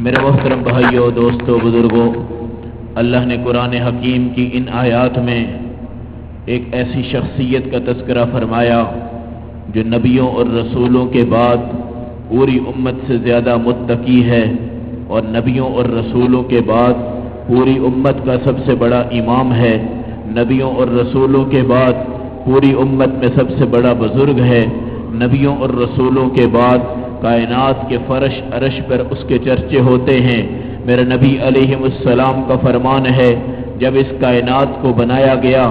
میرے محترم بھائیوں، دوستوں، بزرگوں، اللہ نے قرآن حکیم کی ان آیات میں ایک ایسی شخصیت کا تذکرہ فرمایا جو نبیوں اور رسولوں کے بعد پوری امت سے زیادہ متقی ہے، اور نبیوں اور رسولوں کے بعد پوری امت کا سب سے بڑا امام ہے، نبیوں اور رسولوں کے بعد پوری امت میں سب سے بڑا بزرگ ہے، نبیوں اور رسولوں کے بعد کائنات کے فرش عرش پر اس کے چرچے ہوتے ہیں۔ میرے نبی علیہ السلام کا فرمان ہے، جب اس کائنات کو بنایا گیا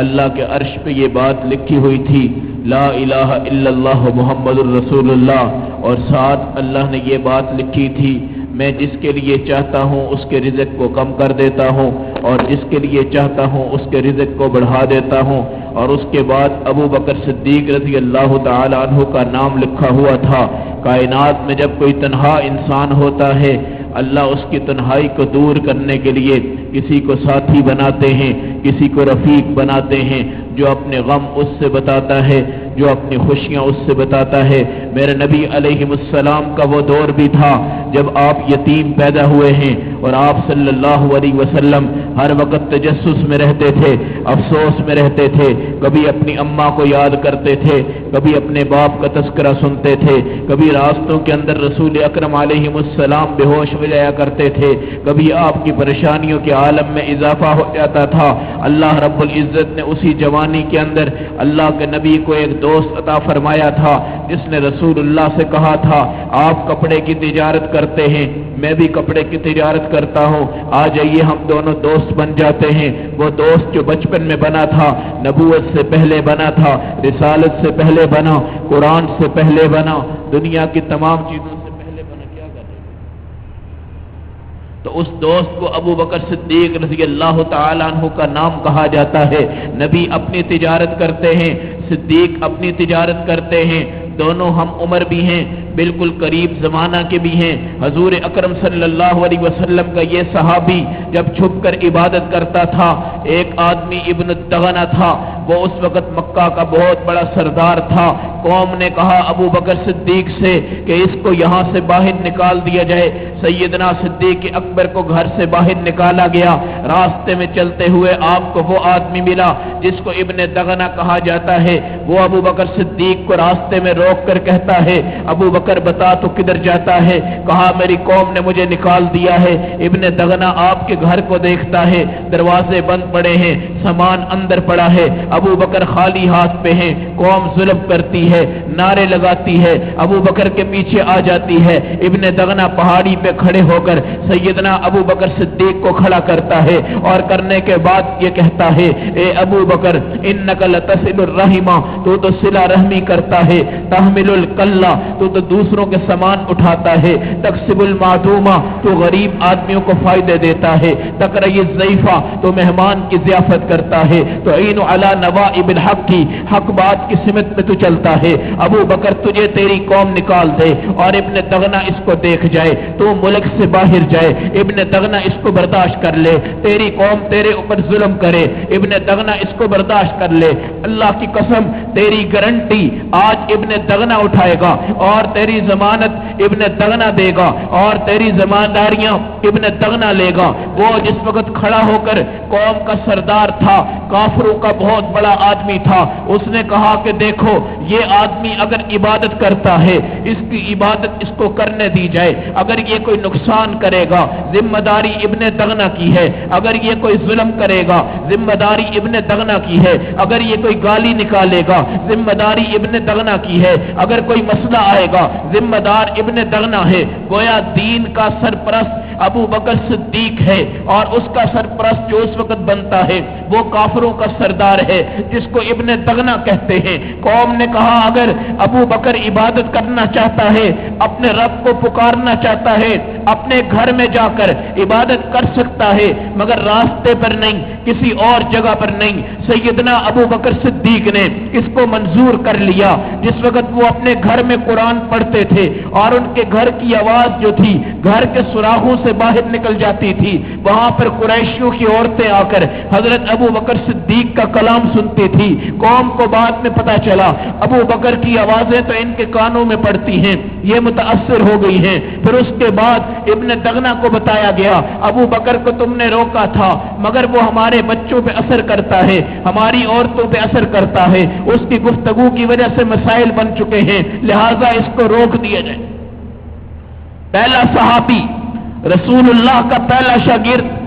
اللہ کے عرش پہ یہ بات لکھی ہوئی تھی، لا الہ الا اللہ محمد الرسول اللہ، اور ساتھ اللہ نے یہ بات لکھی تھی، میں جس کے لیے چاہتا ہوں اس کے رزق کو کم کر دیتا ہوں، اور جس کے لیے چاہتا ہوں اس کے رزق کو بڑھا دیتا ہوں۔ اور اس کے بعد ابو بکر صدیق رضی اللہ تعالی عنہ کا نام لکھا ہوا تھا۔ کائنات میں جب کوئی تنہا انسان ہوتا ہے، اللہ اس کی تنہائی کو دور کرنے کے لیے کسی کو ساتھی بناتے ہیں، کسی کو رفیق بناتے ہیں، جو اپنے غم اس سے بتاتا ہے، جو اپنی خوشیاں اس سے بتاتا ہے۔ میرے نبی علیہ السلام کا وہ دور بھی تھا جب آپ یتیم پیدا ہوئے ہیں، اور آپ صلی اللہ علیہ وسلم ہر وقت تجسس میں رہتے تھے، افسوس میں رہتے تھے، کبھی اپنی اماں کو یاد کرتے تھے، کبھی اپنے باپ کا تذکرہ سنتے تھے، کبھی راستوں کے اندر رسول اکرم علیہ السلام بے ہوش ہو جایا کرتے تھے، کبھی آپ کی پریشانیوں کے عالم میں اضافہ ہو جاتا تھا۔ اللہ رب العزت نے اسی جوانی کے اندر اللہ کے نبی کو ایک دوست عطا فرمایا تھا، جس نے رسول اللہ سے کہا تھا، آپ کپڑے کی تجارت کرتے ہیں، میں بھی کپڑے کی تجارت کرتا ہوں، آ جائیے ہم دونوں دوست بن جاتے ہیں۔ وہ دوست جو بچپن میں بنا تھا، نبوت سے پہلے بنا تھا، رسالت سے پہلے بنا، قرآن سے پہلے بنا، دنیا کی تمام چیزوں سے پہلے بنا، کیا کر رہے ہیں؟ تو اس دوست کو ابو بکر صدیق رضی اللہ تعالیٰ عنہ کا نام کہا جاتا ہے۔ نبی اپنی تجارت کرتے ہیں، صدیق اپنی تجارت کرتے ہیں، دونوں ہم عمر بھی ہیں، بالکل قریب زمانہ کے بھی ہیں۔ حضور اکرم صلی اللہ علیہ وسلم کا یہ صحابی جب چھپ کر عبادت کرتا تھا، ایک آدمی ابن الدغنہ تھا، وہ اس وقت مکہ کا بہت بڑا سردار تھا۔ قوم نے کہا ابو بکر صدیق سے کہ اس کو یہاں سے باہر نکال دیا جائے۔ سیدنا صدیق اکبر کو گھر سے باہر نکالا گیا۔ راستے میں چلتے ہوئے آپ کو وہ آدمی ملا جس کو ابن دغنہ کہا جاتا ہے۔ وہ ابو بکر صدیق کو راستے میں روک کر کہتا ہے، ابو بکر بتا تو کدھر جاتا ہے؟ کہا میری قوم نے مجھے نکال دیا ہے۔ ابن دغنہ آپ کے گھر کو دیکھتا ہے، دروازے بند پڑے ہیں، سامان اندر پڑا ہے، ابو بکر خالی ہاتھ پہ ہیں، قوم ظلم کرتی ہے، نعرے لگاتی ہے، ابو بکر کے پیچھے آ جاتی ہے۔ ابن دغنہ پہاڑی پہ کھڑے ہو کر سیدنا ابو بکر صدیق کو کھڑا کرتا ہے، اور کرنے کے بعد یہ کہتا ہے، اے ابو بکر انک لتصل الرحم، تو صلہ رحمی کرتا ہے، تحمل الکلہ، تو دوسروں کے سامان اٹھاتا ہے، تکسب المعدومہ، تو غریب آدمیوں کو فائدے دیتا ہے، تقری الضیفہ، تو مہمان کی ضیافت کرتا ہے، تو عین علی نوائب الحق کی، حق بات کی سمت میں تو چلتا ہے۔ ابو بکر تجھے تیری قوم نکال دے اور ابن دغنہ اس کو دیکھ جائے، تو ملک سے باہر جائے، ابن دغنہ اس کو برداشت کر لے، تیری قوم تیرے اوپر ظلم کرے، ابن دغنہ اس کو برداشت کر لے، اللہ کی قسم تیری گارنٹی آج ابن دغنہ اٹھائے گا، اور تیری ضمانت ابن دغنہ دے گا، اور تیری ضمانداریاں ابن دغنہ لے گا۔ وہ جس وقت کھڑا ہو کر قوم کا سردار تھا، کافروں کا بہت بڑا آدمی تھا، اس نے کہا کہ دیکھو یہ آدمی اگر عبادت کرتا ہے، اس کی عبادت اس کو کرنے دی جائے، اگر یہ کوئی نقصان کرے گا ذمہ داری ابن دغنہ کی ہے، اگر یہ کوئی ظلم کرے گا ذمہ داری ابن دغنہ کی ہے، اگر یہ کوئی گالی نکالے گا ذمہ داری ابن دغنہ کی ہے، اگر کوئی مسئلہ آئے گا ذمہ دار ابن دغنہ ہے۔ گویا دین کا سرپرست ابو بکر صدیق ہے، اور اس کا سرپرست جو اس وقت بنتا ہے وہ کافروں کا سردار ہے جس کو ابن دغنہ کہتے ہیں۔ قوم نے کہا اگر ابو بکر عبادت کرنا چاہتا ہے، اپنے رب کو پکارنا چاہتا ہے، اپنے گھر میں جا کر عبادت کر سکتا ہے، مگر راستے پر نہیں، کسی اور جگہ پر نہیں، سیدنا ابو بکر صدیق نے اس کو منظور کر لیا۔ جس وقت وہ اپنے گھر میں قرآن پڑھتے تھے اور ان کے گھر کی آواز جو تھی گھر کے سوراخوں سے باہر نکل جاتی تھی، وہاں پر قریشیوں کی عورتیں آ کر حضرت ابو بکر صدیق کا کلام سنتی تھی۔ قوم کو بعد میں پتا چلا ابو بکر کی آوازیں تو ان کے کانوں میں پڑتی ہیں، یہ متاثر ہو گئی ہیں۔ پھر اس کے بعد ابن دغنہ کو بتایا گیا ابو بکر کو تم نے روکا تھا مگر وہ ہمارے بچوں پہ اثر کرتا ہے، ہماری عورتوں پہ اثر کرتا ہے، اس کی گفتگو کی وجہ سے مسائل بن چکے ہیں، لہذا اس کو روک دیا جائے۔ پہلا صحابی، رسول اللہ کا پہلا شاگرد،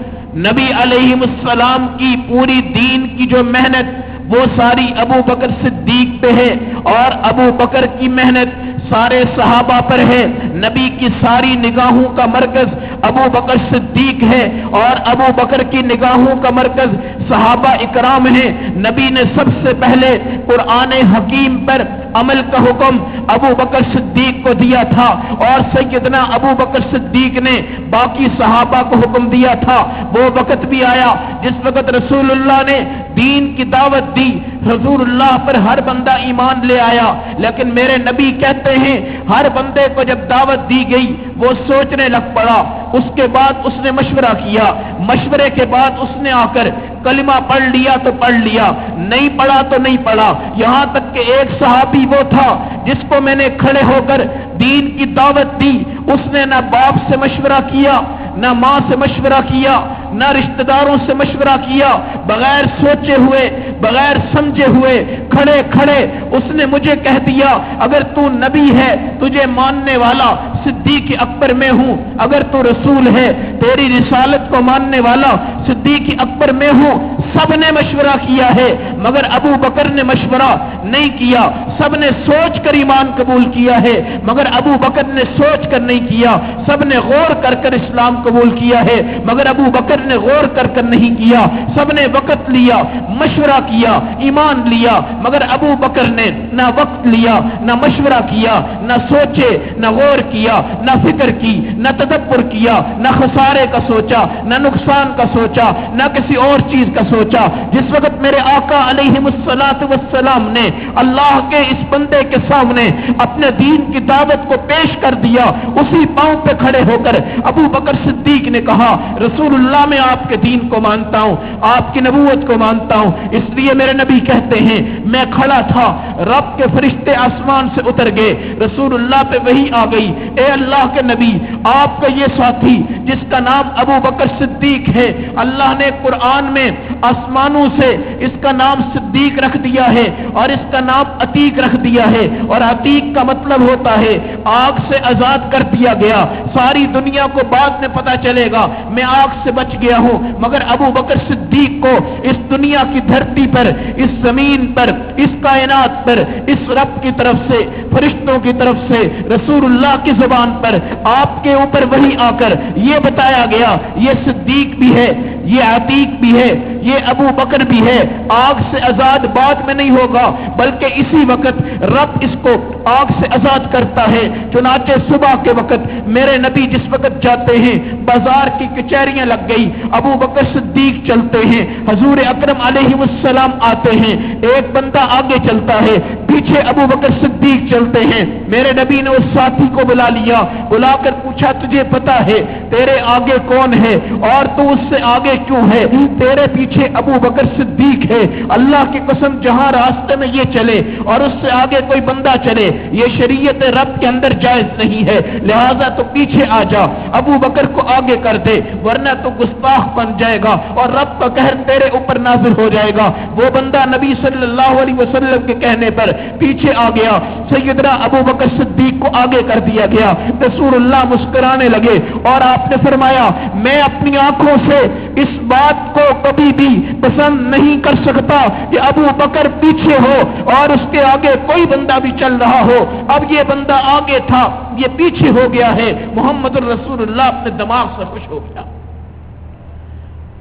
نبی علیہ السلام کی پوری دین کی جو محنت وہ ساری ابو بکر صدیق پہ ہے، اور ابو بکر کی محنت سارے صحابہ پر ہے۔ نبی کی ساری نگاہوں کا مرکز ابو بکر صدیق ہے، اور ابو بکر کی نگاہوں کا مرکز صحابہ اکرام ہیں۔ نبی نے سب سے پہلے قرآن حکیم پر عمل کا حکم ابو بکر صدیق کو دیا تھا، اور سیدنا ابو بکر صدیق نے باقی صحابہ کو حکم دیا تھا۔ وہ وقت بھی آیا جس وقت رسول اللہ نے دین کی دعوت دی، رسول اللہ پر ہر بندہ ایمان لے آیا، لیکن میرے نبی کہتے ہیں ہر بندے کو جب دعوت دی گئی وہ سوچنے لگ پڑا، اس کے بعد اس نے مشورہ کیا، مشورے کے بعد اس نے آ کر کلمہ پڑھ لیا تو پڑھ لیا، نہیں پڑھا تو نہیں پڑھا، یہاں تک کہ ایک صحابی وہ تھا جس کو میں نے کھڑے ہو کر دین کی دعوت دی، اس نے نہ باپ سے مشورہ کیا، نہ ماں سے مشورہ کیا، نہ رشتہ داروں سے مشورہ کیا، بغیر سوچے ہوئے، بغیر سمجھے ہوئے کھڑے کھڑے اس نے مجھے کہہ دیا اگر تو نبی ہے تجھے ماننے والا صدیق اکبر میں ہوں، اگر تو رسول ہے تیری رسالت کو ماننے والا صدیق اکبر میں ہوں۔ سب نے مشورہ کیا ہے مگر ابو بکر نے مشورہ نہیں کیا، سب نے سوچ کر ایمان قبول کیا ہے مگر ابو بکر نے سوچ کر نہیں کیا، سب نے غور کر کر اسلام قبول کیا ہے مگر ابو بکر نے غور کر کر نہیں کیا، سب نے وقت لیا، مشورہ کیا، ایمان لیا، مگر ابو بکر نے نہ وقت لیا، نہ مشورہ کیا، نہ سوچے، نہ غور کیا، نہ فکر کی، نہ تدبر کیا، نہ خسارے کا سوچا، نہ نقصان کا سوچا، نہ کسی اور چیز کا سوچا۔ جس وقت میرے آقا علیہ السلام نے اللہ کے اس بندے کے سامنے اپنے دین کی دعوت کو پیش کر دیا، اسی پاؤں پہ کھڑے ہو کر ابو بکر صدیق نے کہا رسول اللہ میں آپ کے دین کو مانتا ہوں، آپ کی نبوت کو مانتا ہوں، اس لیے میرے نبی کہتے ہیں میں کھڑا تھا، رب کے فرشتے آسمان سے اتر گئے، رسول اللہ پہ وحی آ گئی، اے اللہ کے نبی آپ کا یہ ساتھی جس کا نام ابو بکر صدیق ہے، اللہ نے قرآن میں آسمانوں سے اس کا نام صدیق رکھ دیا ہے اور اس کا نام عتیق رکھ دیا ہے، اور عتیق کا مطلب ہوتا ہے آگ سے آزاد کر دیا گیا۔ ساری دنیا کو بعد میں پتا چلے گا میں آگ سے بچ گیا ہوں، مگر ابو بکر صدیق کو اس دنیا کی دھرتی پر، اس زمین پر، اس کائنات پر، اس رب کی طرف سے، فرشتوں کی طرف سے، رسول اللہ کی زبان پر آپ کے اوپر وہی آ کر یہ بتایا گیا یہ صدیق بھی ہے، یہ عتیق بھی ہے، یہ ابو بکر بھی ہے، آگ سے آزاد بعد میں نہیں ہوگا بلکہ اسی وقت رب اس کو آگ سے آزاد کرتا ہے۔ چنانچہ صبح کے وقت میرے نبی جس وقت جاتے ہیں بازار کی کچہریاں لگ گئی، ابو بکر صدیق چلتے ہیں، حضور اکرم علیہ السلام آتے ہیں، ایک بندہ آگے چلتا ہے، پیچھے ابو بکر صدیق چلتے ہیں۔ میرے نبی نے اس ساتھی کو بلا لیا، بلا کر پوچھا تجھے پتا ہے تیرے آگے کون ہے اور تو اس سے آگے کیوں ہے؟ تیرے پیچھے ابو بکر صدیق ہے، اللہ کی قسم جہاں راستے میں یہ چلے اور اس سے آگے کوئی بندہ چلے یہ شریعت رب کے اندر جائز نہیں ہے، لہذا تو پیچھے آ جا، ابو بکر کو آگے کر دے ورنہ تو گستاخ بن جائے گا اور رب کا قہر تیرے اوپر نازل ہو جائے گا۔ وہ بندہ نبی صلی اللہ علیہ وسلم کے کہنے پر پیچھے آ گیا، سیدنا ابو بکر صدیق کو آگے کر دیا گیا۔ رسول اللہ مسکرانے لگے اور آپ نے فرمایا میں اپنی آنکھوں سے اس بات کو کبھی بھی پسند نہیں کر سکتا کہ ابو بکر پیچھے ہو اور اس کے آگے کوئی بندہ بھی چل رہا ہو، اب یہ بندہ آگے تھا یہ پیچھے ہو گیا ہے۔ محمد الرسول اللہ اپنے دماغ سے خوش ہو گیا۔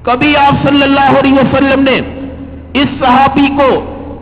کبھی آپ صلی اللہ علیہ وسلم نے اس صحابی کو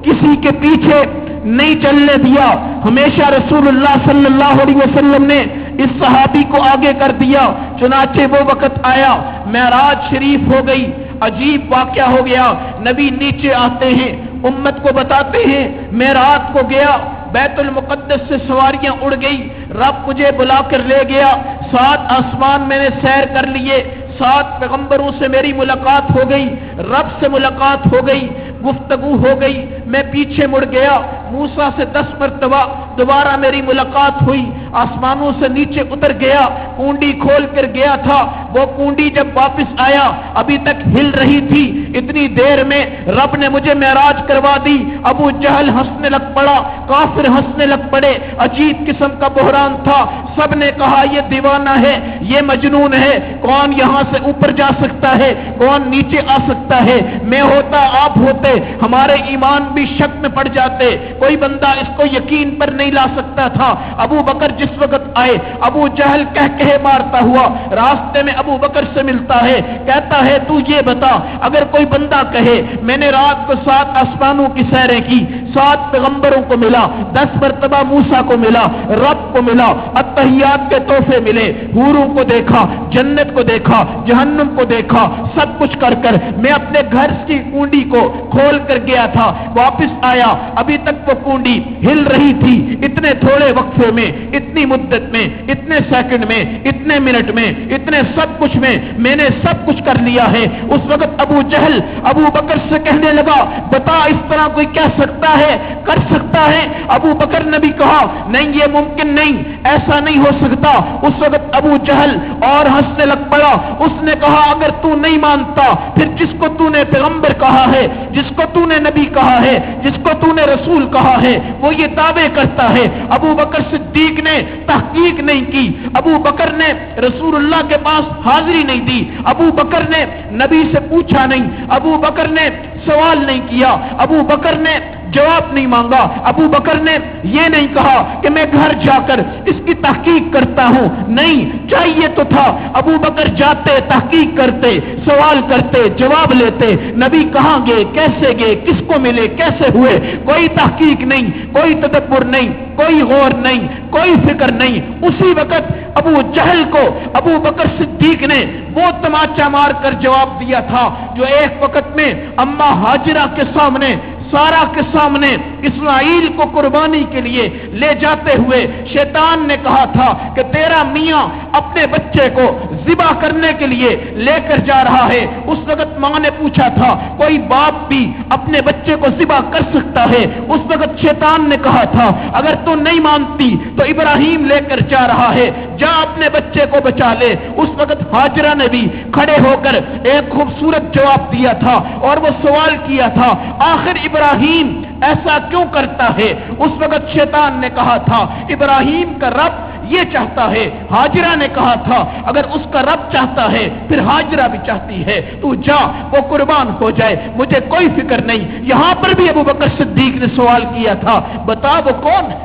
کسی کے پیچھے نہیں چلنے دیا، ہمیشہ رسول اللہ صلی اللہ علیہ وسلم نے اس صحابی کو آگے کر دیا۔ چنانچہ وہ وقت آیا، معراج شریف ہو گئی، عجیب واقعہ ہو گیا. نبی نیچے آتے ہیں, امت کو بتاتے ہیں میں رات کو گیا, بیت المقدس سے سواریاں اڑ گئی, رب مجھے بلا کر لے گیا, 7 آسمان میں نے سیر کر لیے, 7 پیغمبروں سے میری ملاقات ہو گئی, رب سے ملاقات ہو گئی, گفتگو ہو گئی. میں پیچھے مڑ گیا, موسیٰ سے 10 مرتبہ دوبارہ میری ملاقات ہوئی, آسمانوں سے نیچے اتر گیا, کنڈی کھول کر گیا تھا, وہ کنڈی جب واپس آیا ابھی تک ہل رہی تھی. اتنی دیر میں رب نے مجھے معراج کروا دی. ابو جہل ہنسنے لگ پڑا, کافر ہنسنے لگ پڑے, عجیب قسم کا بحران تھا. سب نے کہا یہ دیوانہ ہے, یہ مجنون ہے, کون یہاں سے اوپر جا سکتا ہے, کون نیچے آ سکتا ہے. میں ہوتا, آپ ہوتے, ہمارے ایمان بھی شک میں پڑ جاتے, کوئی بندہ اس کو یقین پر نہیں لا سکتا تھا. ابو بکر جس وقت آئے, ابو جہل کہے مارتا ہوا راستے میں ابو بکر سے ملتا ہے, کہتا ہے تو یہ بتا, اگر کوئی بندہ کہے میں نے رات کو 7 آسمانوں کی سیریں کی, 7 پیغمبروں کو ملا, 10 مرتبہ موسیٰ کو ملا, رب کو ملا, اتحیات کے تحفے ملے, حوروں کو دیکھا, جنت کو دیکھا, جہنم کو دیکھا, سب کچھ کر میں اپنے گھر کی کنڈی کو کھول کر گیا تھا, واپس آیا, ابھی تک وہ کنڈی ہل رہی تھی. اتنے تھوڑے وقفے میں, اتنی مدت میں, اتنے سیکنڈ میں, اتنے منٹ میں, اتنے سب کچھ میں نے سب کچھ کر لیا ہے. اس وقت ابو جہل ابو بکر سے کہنے لگا بتا اس طرح کوئی کہہ سکتا ہے, کر سکتا ہے؟ ابو بکر نے بھی کہا نہیں یہ ممکن نہیں, ایسا نہیں ہو سکتا. اس وقت ابو جہل اور ہنسنے لگ پڑا. اس نے کہا اگر تو نہیں مانتا پھر جس کو تو نے پیغمبر کہا ہے, جس کو تو نے نبی کہا ہے, جس کو تو نے رسول کہا ہے, وہ یہ دعوے کرتا ہے. ابو بکر صدیق نے تحقیق نہیں کی, ابو بکر نے رسول اللہ کے پاس حاضری نہیں دی, ابو بکر نے نبی سے پوچھا نہیں, ابو بکر نے سوال نہیں کیا, ابو بکر نے جواب نہیں مانگا, ابو بکر نے یہ نہیں کہا کہ میں گھر جا کر اس کی تحقیق کرتا ہوں. نہیں, چاہیے تو تھا ابو بکر جاتے, تحقیق کرتے, سوال کرتے, جواب لیتے, نبی کہاں گئے, کیسے گئے, کس کو ملے, کیسے ہوئے. کوئی تحقیق نہیں, کوئی تدبر نہیں, کوئی غور نہیں, کوئی فکر نہیں. اسی وقت ابو جہل کو ابو بکر صدیق نے وہ تماچا مار کر جواب دیا تھا جو ایک وقت میں اما ہاجرہ کے سامنے, سارا کے سامنے اسماعیل کو قربانی کے لیے لے جاتے ہوئے شیطان نے کہا تھا کہ تیرا میاں اپنے بچے کو ذبح کرنے کے لیے لے کر جا رہا ہے. اس وقت ماں نے پوچھا تھا کوئی باپ بھی اپنے بچے کو ذبح کر سکتا ہے؟ اس وقت شیطان نے کہا تھا اگر تو نہیں مانتی تو ابراہیم لے کر جا رہا ہے, جا اپنے بچے کو بچا لے. اس وقت ہاجرہ نے بھی کھڑے ہو کر ایک خوبصورت جواب دیا تھا اور وہ سوال کیا تھا آخر ابراہیم ایسا کیوں کرتا ہے؟ اس وقت شیطان نے کہا تھا ابراہیم کا رب یہ چاہتا ہے. ہاجرہ نے کہا تھا اگر اس کا رب چاہتا ہے پھر ہاجرہ بھی چاہتی ہے, تو جا وہ قربان ہو جائے, مجھے کوئی فکر نہیں. یہاں پر بھی ابو بکر صدیق نے سوال کیا تھا بتا وہ کون ہے؟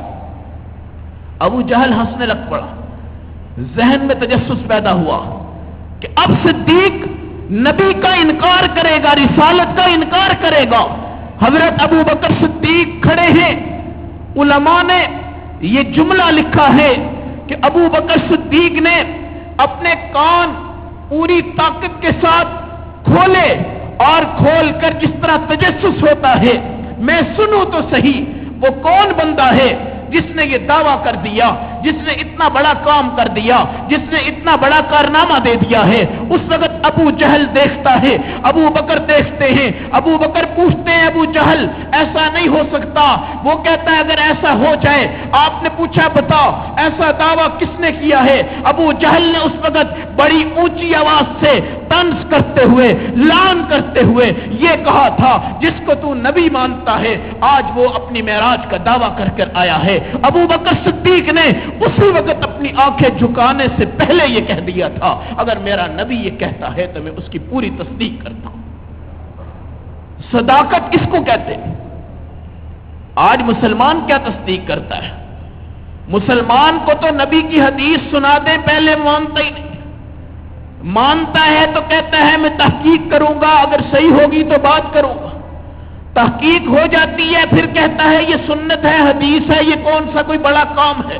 ابو جہل ہنسنے لگ پڑا. ذہن میں تجسس پیدا ہوا کہ اب صدیق نبی کا انکار کرے گا, رسالت کا انکار کرے گا. حضرت ابو بکر صدیق کھڑے ہیں. علماء نے یہ جملہ لکھا ہے کہ ابو بکر صدیق نے اپنے کان پوری طاقت کے ساتھ کھولے اور کھول کر جس طرح تجسس ہوتا ہے میں سنوں تو صحیح وہ کون بندہ ہے جس نے یہ دعویٰ کر دیا, جس نے اتنا بڑا کام کر دیا, جس نے اتنا بڑا کارنامہ دے دیا ہے. اس وقت ابو جہل دیکھتا ہے, ابو بکر دیکھتے ہیں, ابو بکر پوچھتے ہیں ابو جہل ایسا نہیں ہو سکتا. وہ کہتا ہے اگر ایسا ہو جائے, آپ نے پوچھا بتا ایسا دعویٰ کس نے کیا ہے؟ ابو جہل نے اس وقت بڑی اونچی آواز سے طنز کرتے ہوئے, لعن کرتے ہوئے یہ کہا تھا جس کو تو نبی مانتا ہے آج وہ اپنی معراج کا دعویٰ کر کر آیا ہے. ابو بکر صدیق نے اسی وقت اپنی آنکھیں جھکانے سے پہلے یہ کہہ دیا تھا اگر میرا نبی یہ کہتا ہے تو میں اس کی پوری تصدیق کرتا ہوں. صداقت کس کو کہتے ہیں؟ آج مسلمان کیا تصدیق کرتا ہے؟ مسلمان کو تو نبی کی حدیث سنا دیں پہلے مانتا ہی نہیں. مانتا ہے تو کہتا ہے میں تحقیق کروں گا, اگر صحیح ہوگی تو بات کروں گا. تحقیق ہو جاتی ہے پھر کہتا ہے یہ سنت ہے, حدیث ہے, یہ کون سا کوئی بڑا کام ہے.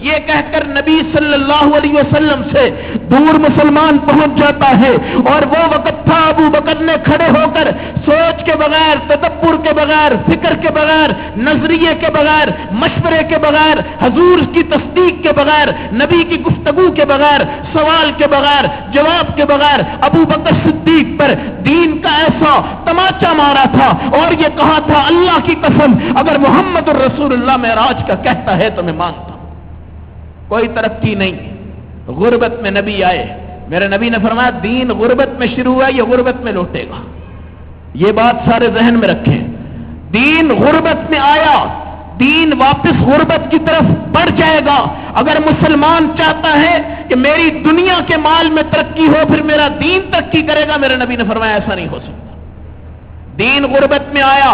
یہ کہہ کر نبی صلی اللہ علیہ وسلم سے دور مسلمان پہنچ جاتا ہے. اور وہ وقت تھا ابو بکر نے کھڑے ہو کر سوچ کے بغیر، تدبر کے بغیر، فکر کے بغیر، نظریے کے بغیر، مشورے کے بغیر، حضور کی تصدیق کے بغیر، نبی کی گفتگو کے بغیر، سوال کے بغیر، جواب کے بغیر ابو بکر صدیق پر دین کا ایسا تماچا مارا تھا اور یہ کہا تھا اللہ کی قسم اگر محمد الرسول اللہ معراج کا کہتا ہے تو میں مانتا ہوں. کوئی ترقی نہیں. غربت میں نبی آئے. میرے نبی نے فرمایا دین غربت میں شروع ہوا، یہ غربت میں لوٹے گا. یہ بات سارے ذہن میں رکھیں. دین غربت میں آیا، دین واپس غربت کی طرف بڑھ جائے گا. اگر مسلمان چاہتا ہے کہ میری دنیا کے مال میں ترقی ہو پھر میرا دین ترقی کرے گا، میرے نبی نے فرمایا ایسا نہیں ہو سکتا. دین غربت میں آیا،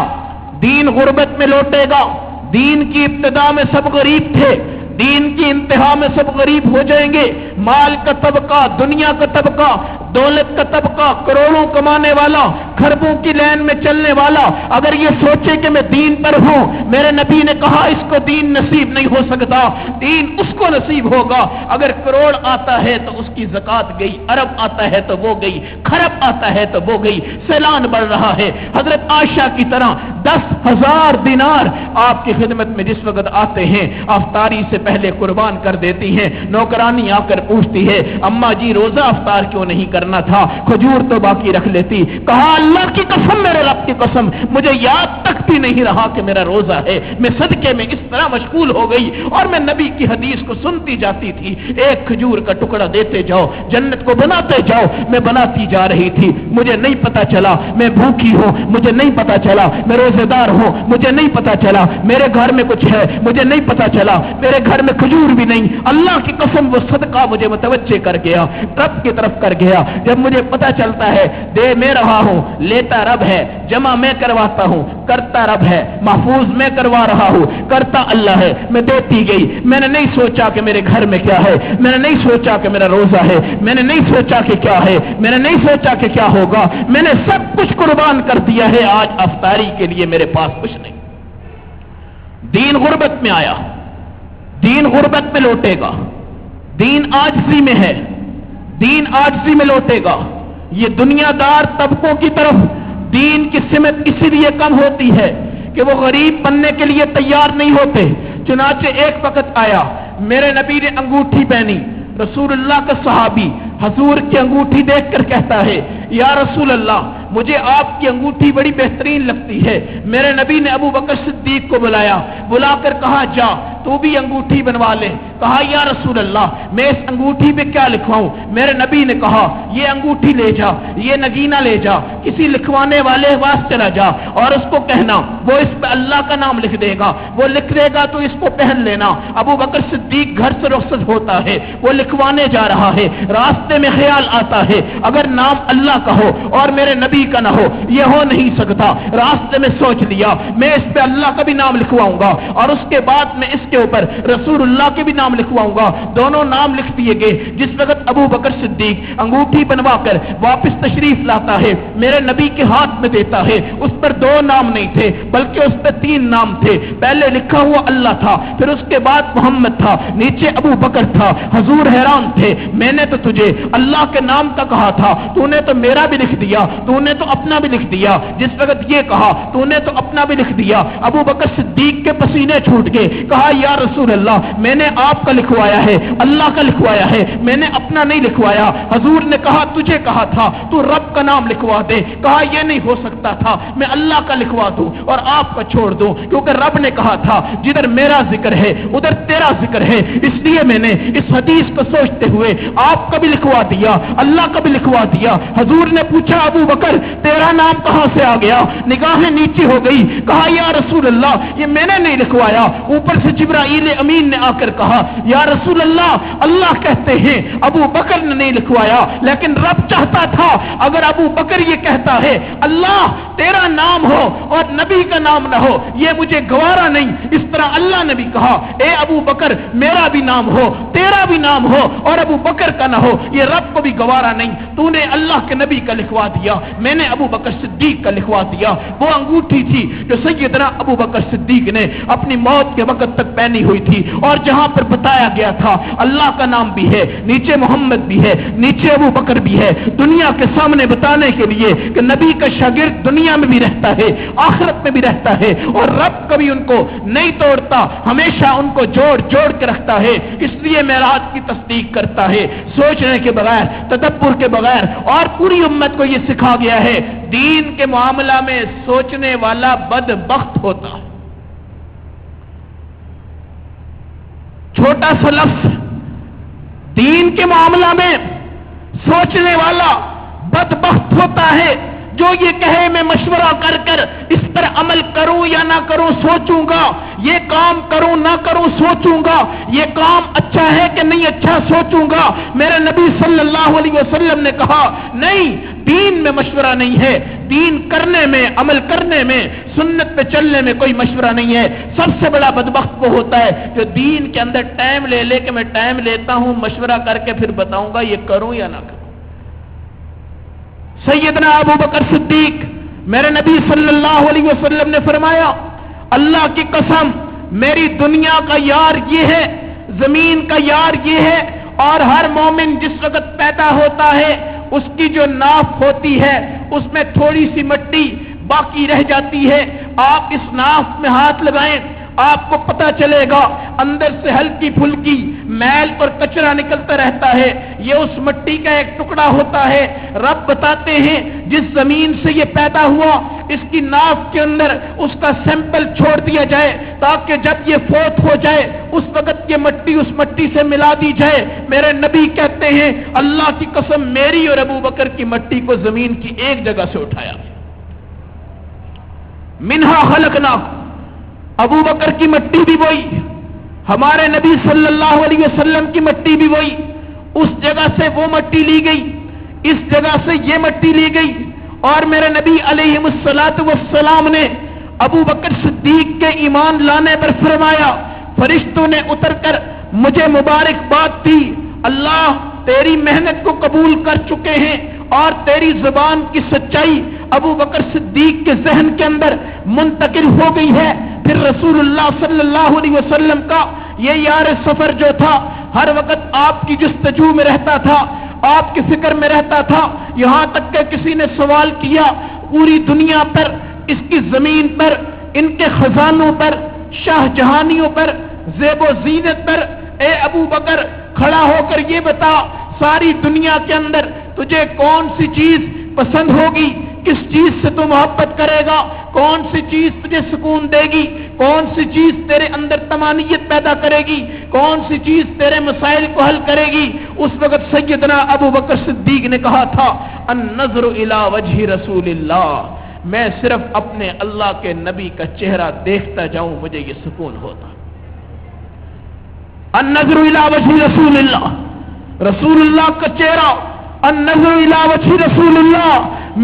دین غربت میں لوٹے گا. دین کی ابتدا میں سب غریب تھے، دین کی انتہا میں سب غریب ہو جائیں گے. مال کا طبقہ، دنیا کا طبقہ، دولت کا طبقہ، کروڑوں کمانے والا، خربوں کی لین میں چلنے والا اگر یہ سوچے کہ میں دین پر ہوں، میرے نبی نے کہا اس کو دین نصیب نہیں ہو سکتا. دین اس کو نصیب ہوگا اگر کروڑ آتا ہے تو اس کی زکات گئی، ارب آتا ہے تو وہ گئی، خرب آتا ہے تو وہ گئی. سیلان بڑھ رہا ہے. حضرت عائشہ کی طرح 10,000 دینار آپ کی خدمت میں جس وقت آتے ہیں افطاری سے پہلے قربان کر دیتی ہیں. نوکرانی آ کر پوچھتی ہے اماں جی روزہ افطار کیوں نہیں کرنا تھا، کھجور تو باقی رکھ لیتی. کہا اللہ کی قسم، میرے رب کی قسم، مجھے یاد تک بھی نہیں رہا کہ میرا روزہ ہے. میں صدقے میں اس طرح مشغول ہو گئی اور میں نبی کی حدیث کو سنتی جاتی تھی. ایک کھجور کا ٹکڑا دیتے جاؤ، جنت کو بناتے جاؤ. میں بناتی جا رہی تھی، مجھے نہیں پتا چلا میں بھوکی ہوں، مجھے نہیں پتا چلا میں روزے دار ہوں، مجھے نہیں پتا چلا میرے گھر میں کچھ ہے، مجھے نہیں پتا چلا میرے گھر میں کھجور بھی نہیں. اللہ کی قسم وہ صدقہ مجھے متوجہ کر گیا، رب کی طرف کر گیا. جب مجھے پتا چلتا ہے دے میں رہا ہوں، لیتا رب ہے، جمع میں کرواتا ہوں، کرتا رب ہے، محفوظ میں کروا رہا ہوں، کرتا اللہ ہے. میں دیتی گئی. میں نے نہیں سوچا کہ میرے گھر میں کیا ہے، میں نے نہیں سوچا کہ میرا روزہ ہے، میں نے نہیں سوچا کہ کیا ہے، میں نے نہیں سوچا کہ کیا ہوگا. میں نے سب کچھ قربان کر دیا ہے. آج افطاری کے لیے میرے پاس کچھ نہیں. دین غربت میں آیا، دین غربت میں لوٹے گا. دین آجزی میں ہے، دین آجزی میں لوٹے گا. یہ دنیا دار طبقوں کی طرف دین کی سمت اسی لیے کم ہوتی ہے کہ وہ غریب بننے کے لیے تیار نہیں ہوتے. چنانچہ ایک وقت آیا میرے نبی نے انگوٹھی پہنی. رسول اللہ کا صحابی حضور کی انگوٹھی دیکھ کر کہتا ہے یا رسول اللہ مجھے آپ کی انگوٹھی بڑی بہترین لگتی ہے. میرے نبی نے ابو بکر صدیق کو بلایا، بلا کر کہا جا تو بھی انگوٹھی بنوا لے. کہا یا رسول اللہ میں اس انگوٹھی پہ کیا لکھواؤں؟ میرے نبی نے کہا یہ انگوٹھی لے جا، یہ نگینہ لے جا، کسی لکھوانے والے پاس چلا جا اور اس کو کہنا وہ اس پہ اللہ کا نام لکھ دے گا. وہ لکھ دے گا تو اس کو پہن لینا. ابو بکر صدیق گھر سے رخصت ہوتا ہے، وہ لکھوانے جا رہا ہے. راستے میں خیال آتا ہے اگر نام اللہ کا ہو اور میرے نبی کا نہ ہو یہ ہو نہیں سکتا. راستے میں سوچ لیا میں اس پہ اللہ کا بھی نام لکھواؤں گا اور اس کے بعد میں اس کے اوپر رسول اللہ کے بھی نام لکھواؤں گا. دونوں نام لکھ دیے گئے. جس وقت ابو بکر صدیق انگوٹھی بنوا کر واپس تشریف لاتا ہے میرے نبی کے ہاتھ میں دیتا ہے. اس پر 2 نام نہیں تھے بلکہ اس پہ 3 نام تھے. پہلے لکھا ہوا اللہ تھا، پھر اس کے بعد محمد تھا، نیچے ابو بکر تھا. حضور حیران تھے میں نے تو تجھے اللہ کے نام کا کہا تھا، تو نے تو میرا بھی لکھ دیا، تو نے تو اپنا بھی لکھ دیا. جس وقت یہ کہا تو نے تو اپنا بھی لکھ دیا. ابو بکر صدیق کے پسینے چھوٹ گئے. کہا یا رسول اللہ میں نے آپ کا لکھوایا ہے، اللہ کا لکھوایا ہے، میں نے اپنا نہیں لکھوایا. حضور نے کہا تجھے کہا تھا تو رب کا نام لکھوا دے. کہا یہ نہیں ہو سکتا تھا، میں اللہ کا لکھوا دوں اور آپ کا چھوڑ دوں کیونکہ رب نے کہا تھا جدھر میرا ذکر ہے ادھر تیرا ذکر ہے. اس لیے میں نے اس حدیث کو سوچتے ہوئے آپ کا بھی لکھوا دیا، اللہ کا بھی لکھوا دیا. حضور نے پوچھا ابو بکر تیرا نام کہاں سے آ گیا؟ نگاہیں نیچے ہو گئی. کہا یا رسول اللہ یہ میں نے نہیں لکھوایا. اوپر سے جبرائیل امین نے آ کر کہا یا رسول اللہ اللہ کہتے ہیں ابو بکر نے نہیں لکھوایا لیکن رب چاہتا تھا اگر ابو بکر یہ کہتا ہے اللہ تیرا نام ہو اور نبی کا نام نہ ہو یہ مجھے گوارا نہیں. اس طرح اللہ نے بھی کہا اے ابو بکر میرا بھی نام ہو، تیرا بھی نام ہو اور ابو بکر کا نہ ہو یہ رب کو بھی گوارا نہیں. تو نے اللہ کے نبی کا لکھوا دیا، میں نے ابو بکر صدیق کا لکھوا دیا. وہ انگوٹھی تھی جو سیدنا ابو بکر صدیق نے اپنی موت کے وقت تک پہنی ہوئی تھی، اور جہاں پر بتایا گیا تھا اللہ کا نام بھی ہے، نیچے محمد بھی ہے، نیچے ابو بکر بھی ہے، دنیا کے سامنے بتانے کے لیے کہ نبی کا شاگرد دنیا میں بھی رہتا ہے، آخرت میں بھی رہتا ہے، اور رب کبھی ان کو نہیں توڑتا، ہمیشہ ان کو جوڑ جوڑ کے رکھتا ہے۔ اس لیے معراج کی تصدیق کرتا ہے، سوچنے کے بغیر، تدبر کے بغیر، اور پوری امت کو یہ سکھا گیا ہے دین کے معاملہ میں سوچنے والا بدبخت ہوتا ہے۔ چھوٹا سا لفظ، دین کے معاملہ میں سوچنے والا بدبخت ہوتا ہے، جو یہ کہے میں مشورہ کر کر اس پر عمل کروں یا نہ کروں سوچوں گا، یہ کام کروں نہ کروں سوچوں گا، یہ کام اچھا ہے کہ نہیں اچھا سوچوں گا۔ میرے نبی صلی اللہ علیہ وسلم نے کہا نہیں، دین میں مشورہ نہیں ہے، دین کرنے میں، عمل کرنے میں، سنت پہ چلنے میں کوئی مشورہ نہیں ہے۔ سب سے بڑا بدبخت وہ ہوتا ہے جو دین کے اندر ٹائم لے کے میں ٹائم لیتا ہوں، مشورہ کر کے پھر بتاؤں گا یہ کروں یا نہ کروں۔ سیدنا ابو بکر صدیق، میرے نبی صلی اللہ علیہ وسلم نے فرمایا اللہ کی قسم میری دنیا کا یار یہ ہے، زمین کا یار یہ ہے، اور ہر مومن جس وقت پیدا ہوتا ہے اس کی جو ناف ہوتی ہے اس میں تھوڑی سی مٹی باقی رہ جاتی ہے، آپ اس ناف میں ہاتھ لگائیں آپ کو پتا چلے گا اندر سے ہلکی پھلکی میل اور کچرا نکلتا رہتا ہے، یہ اس مٹی کا ایک ٹکڑا ہوتا ہے۔ رب بتاتے ہیں جس زمین سے یہ پیدا ہوا اس کی ناف کے اندر اس کا سیمپل چھوڑ دیا جائے تاکہ جب یہ فوت ہو جائے اس وقت یہ مٹی اس مٹی سے ملا دی جائے۔ میرے نبی کہتے ہیں اللہ کی قسم میری اور ابو بکر کی مٹی کو زمین کی ایک جگہ سے اٹھایا، منہا خلقنا، ابو بکر کی مٹی بھی وہی، ہمارے نبی صلی اللہ علیہ وسلم کی مٹی بھی وہی، اس جگہ سے وہ مٹی لی گئی، اس جگہ سے یہ مٹی لی گئی، اور میرے نبی علیہ الصلوۃ والسلام نے ابو بکر صدیق کے ایمان لانے پر فرمایا، فرشتوں نے اتر کر مجھے مبارکباد دی، اللہ تیری محنت کو قبول کر چکے ہیں اور تیری زبان کی سچائی ابو بکر صدیق کے ذہن کے اندر منتقل ہو گئی ہے۔ پھر رسول اللہ صلی اللہ علیہ وسلم کا یہ یار سفر جو تھا ہر وقت آپ کی جستجو میں رہتا تھا، آپ کی فکر میں رہتا تھا، یہاں تک کہ کسی نے سوال کیا پوری دنیا پر، اس کی زمین پر، ان کے خزانوں پر، شاہ جہانیوں پر، زیب و زینت پر، اے ابو بکر کھڑا ہو کر یہ بتا ساری دنیا کے اندر تجھے کون سی چیز پسند ہوگی، کس چیز سے تو محبت کرے گا، کون سی چیز تجھے سکون دے گی، کون سی چیز تیرے اندر طمانینت پیدا کرے گی، کون سی چیز تیرے مسائل کو حل کرے گی۔ اس وقت سیدنا ابو بکر صدیق نے کہا تھا النظر الی وجہ رسول اللہ، میں صرف اپنے اللہ کے نبی کا چہرہ دیکھتا جاؤں مجھے یہ سکون ہوتا۔ النظر الی وجہ رسول اللہ، رسول اللہ کا چہرہ، النظر الی وجہ رسول اللہ،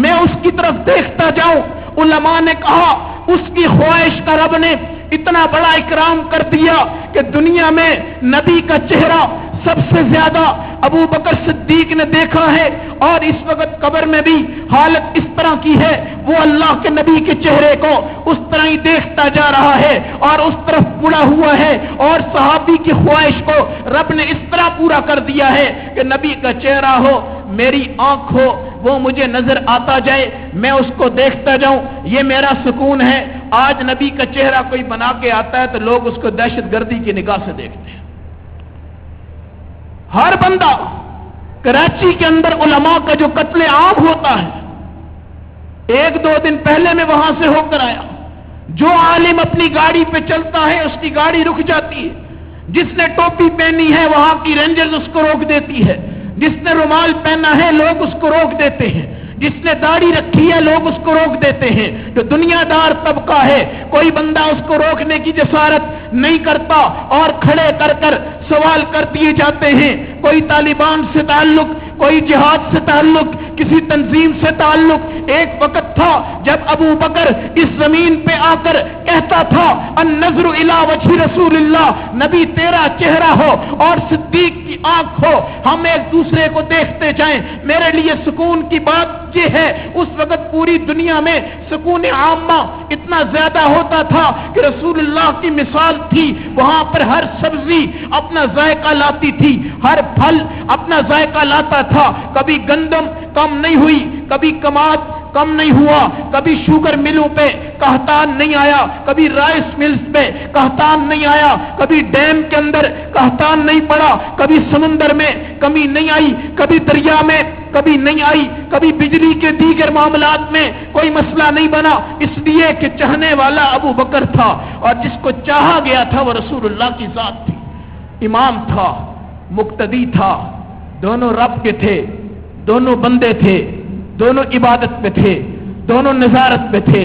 میں اس کی طرف دیکھتا جاؤں۔ علماء نے کہا اس کی خواہش کا رب نے اتنا بڑا اکرام کر دیا کہ دنیا میں نبی کا چہرہ سب سے زیادہ ابو بکر صدیق نے دیکھا ہے، اور اس وقت قبر میں بھی حالت اس طرح کی ہے وہ اللہ کے نبی کے چہرے کو اس طرح ہی دیکھتا جا رہا ہے اور اس طرف مڑا ہوا ہے، اور صحابی کی خواہش کو رب نے اس طرح پورا کر دیا ہے کہ نبی کا چہرہ ہو، میری آنکھ ہو، وہ مجھے نظر آتا جائے، میں اس کو دیکھتا جاؤں، یہ میرا سکون ہے۔ آج نبی کا چہرہ کوئی بنا کے آتا ہے تو لوگ اس کو دہشت گردی کی نگاہ سے دیکھتے ہیں۔ ہر بندہ، کراچی کے اندر علماء کا جو قتل عام ہوتا ہے، ایک دو دن پہلے میں وہاں سے ہو کر آیا، جو عالم اپنی گاڑی پہ چلتا ہے اس کی گاڑی رک جاتی ہے، جس نے ٹوپی پہنی ہے وہاں کی رینجرز اس کو روک دیتی ہے، جس نے رومال پہنا ہے لوگ اس کو روک دیتے ہیں، جس نے داڑھی رکھی ہے لوگ اس کو روک دیتے ہیں، جو دنیا دار طبقہ ہے کوئی بندہ اس کو روکنے کی جسارت نہیں کرتا اور کھڑے کر کر سوال کر دیے جاتے ہیں۔ کوئی طالبان سے تعلق، کوئی جہاد سے تعلق، کسی تنظیم سے تعلق۔ ایک وقت تھا جب ابو بکر اس زمین پہ آ کر کہتا تھا النظر الی وجہ رسول اللہ، نبی تیرا چہرہ ہو اور صدیق کی آنکھ ہو، ہم ایک دوسرے کو دیکھتے جائیں، میرے لیے سکون کی بات یہ ہے۔ اس وقت پوری دنیا میں سکون عامہ اتنا زیادہ ہوتا تھا کہ رسول اللہ کی مثال تھی، وہاں پر ہر سبزی اپنا ذائقہ لاتی تھی، ہر پھل اپنا ذائقہ لاتا تھا، کبھی گندم کم نہیں ہوئی، کبھی کماد کم نہیں ہوا، کبھی شوگر ملوں پہ قحطان نہیں آیا، کبھی رائس ملز پہ قحطان نہیں آیا، کبھی ڈیم کے اندر قحطان نہیں پڑا، کبھی سمندر میں کمی نہیں آئی، کبھی دریا میں کبھی نہیں آئی، کبھی بجلی کے دیگر معاملات میں کوئی مسئلہ نہیں بنا، اس لیے کہ چاہنے والا ابو بکر تھا اور جس کو چاہا گیا تھا وہ رسول اللہ کی ذات تھی، امام تھا، مقتدی تھا، دونوں رب کے تھے، دونوں بندے تھے، دونوں عبادت پہ تھے، دونوں نظارت پہ تھے،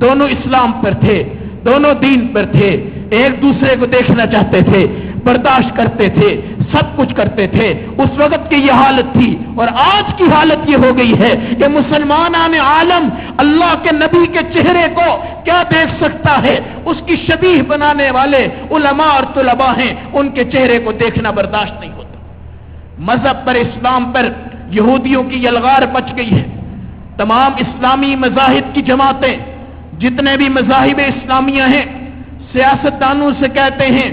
دونوں اسلام پر تھے، دونوں دین پر تھے، ایک دوسرے کو دیکھنا چاہتے تھے، برداشت کرتے تھے، سب کچھ کرتے تھے۔ اس وقت کی یہ حالت تھی، اور آج کی حالت یہ ہو گئی ہے کہ مسلمان عالم اللہ کے نبی کے چہرے کو کیا دیکھ سکتا ہے، اس کی شبیہ بنانے والے علماء اور طلباء ہیں، ان کے چہرے کو دیکھنا برداشت نہیں ہوتا۔ مذہب پر، اسلام پر یہودیوں کی یلغار بچ گئی ہے۔ تمام اسلامی مذاہب کی جماعتیں، جتنے بھی مذاہب اسلامیہ ہیں، سیاستدانوں سے کہتے ہیں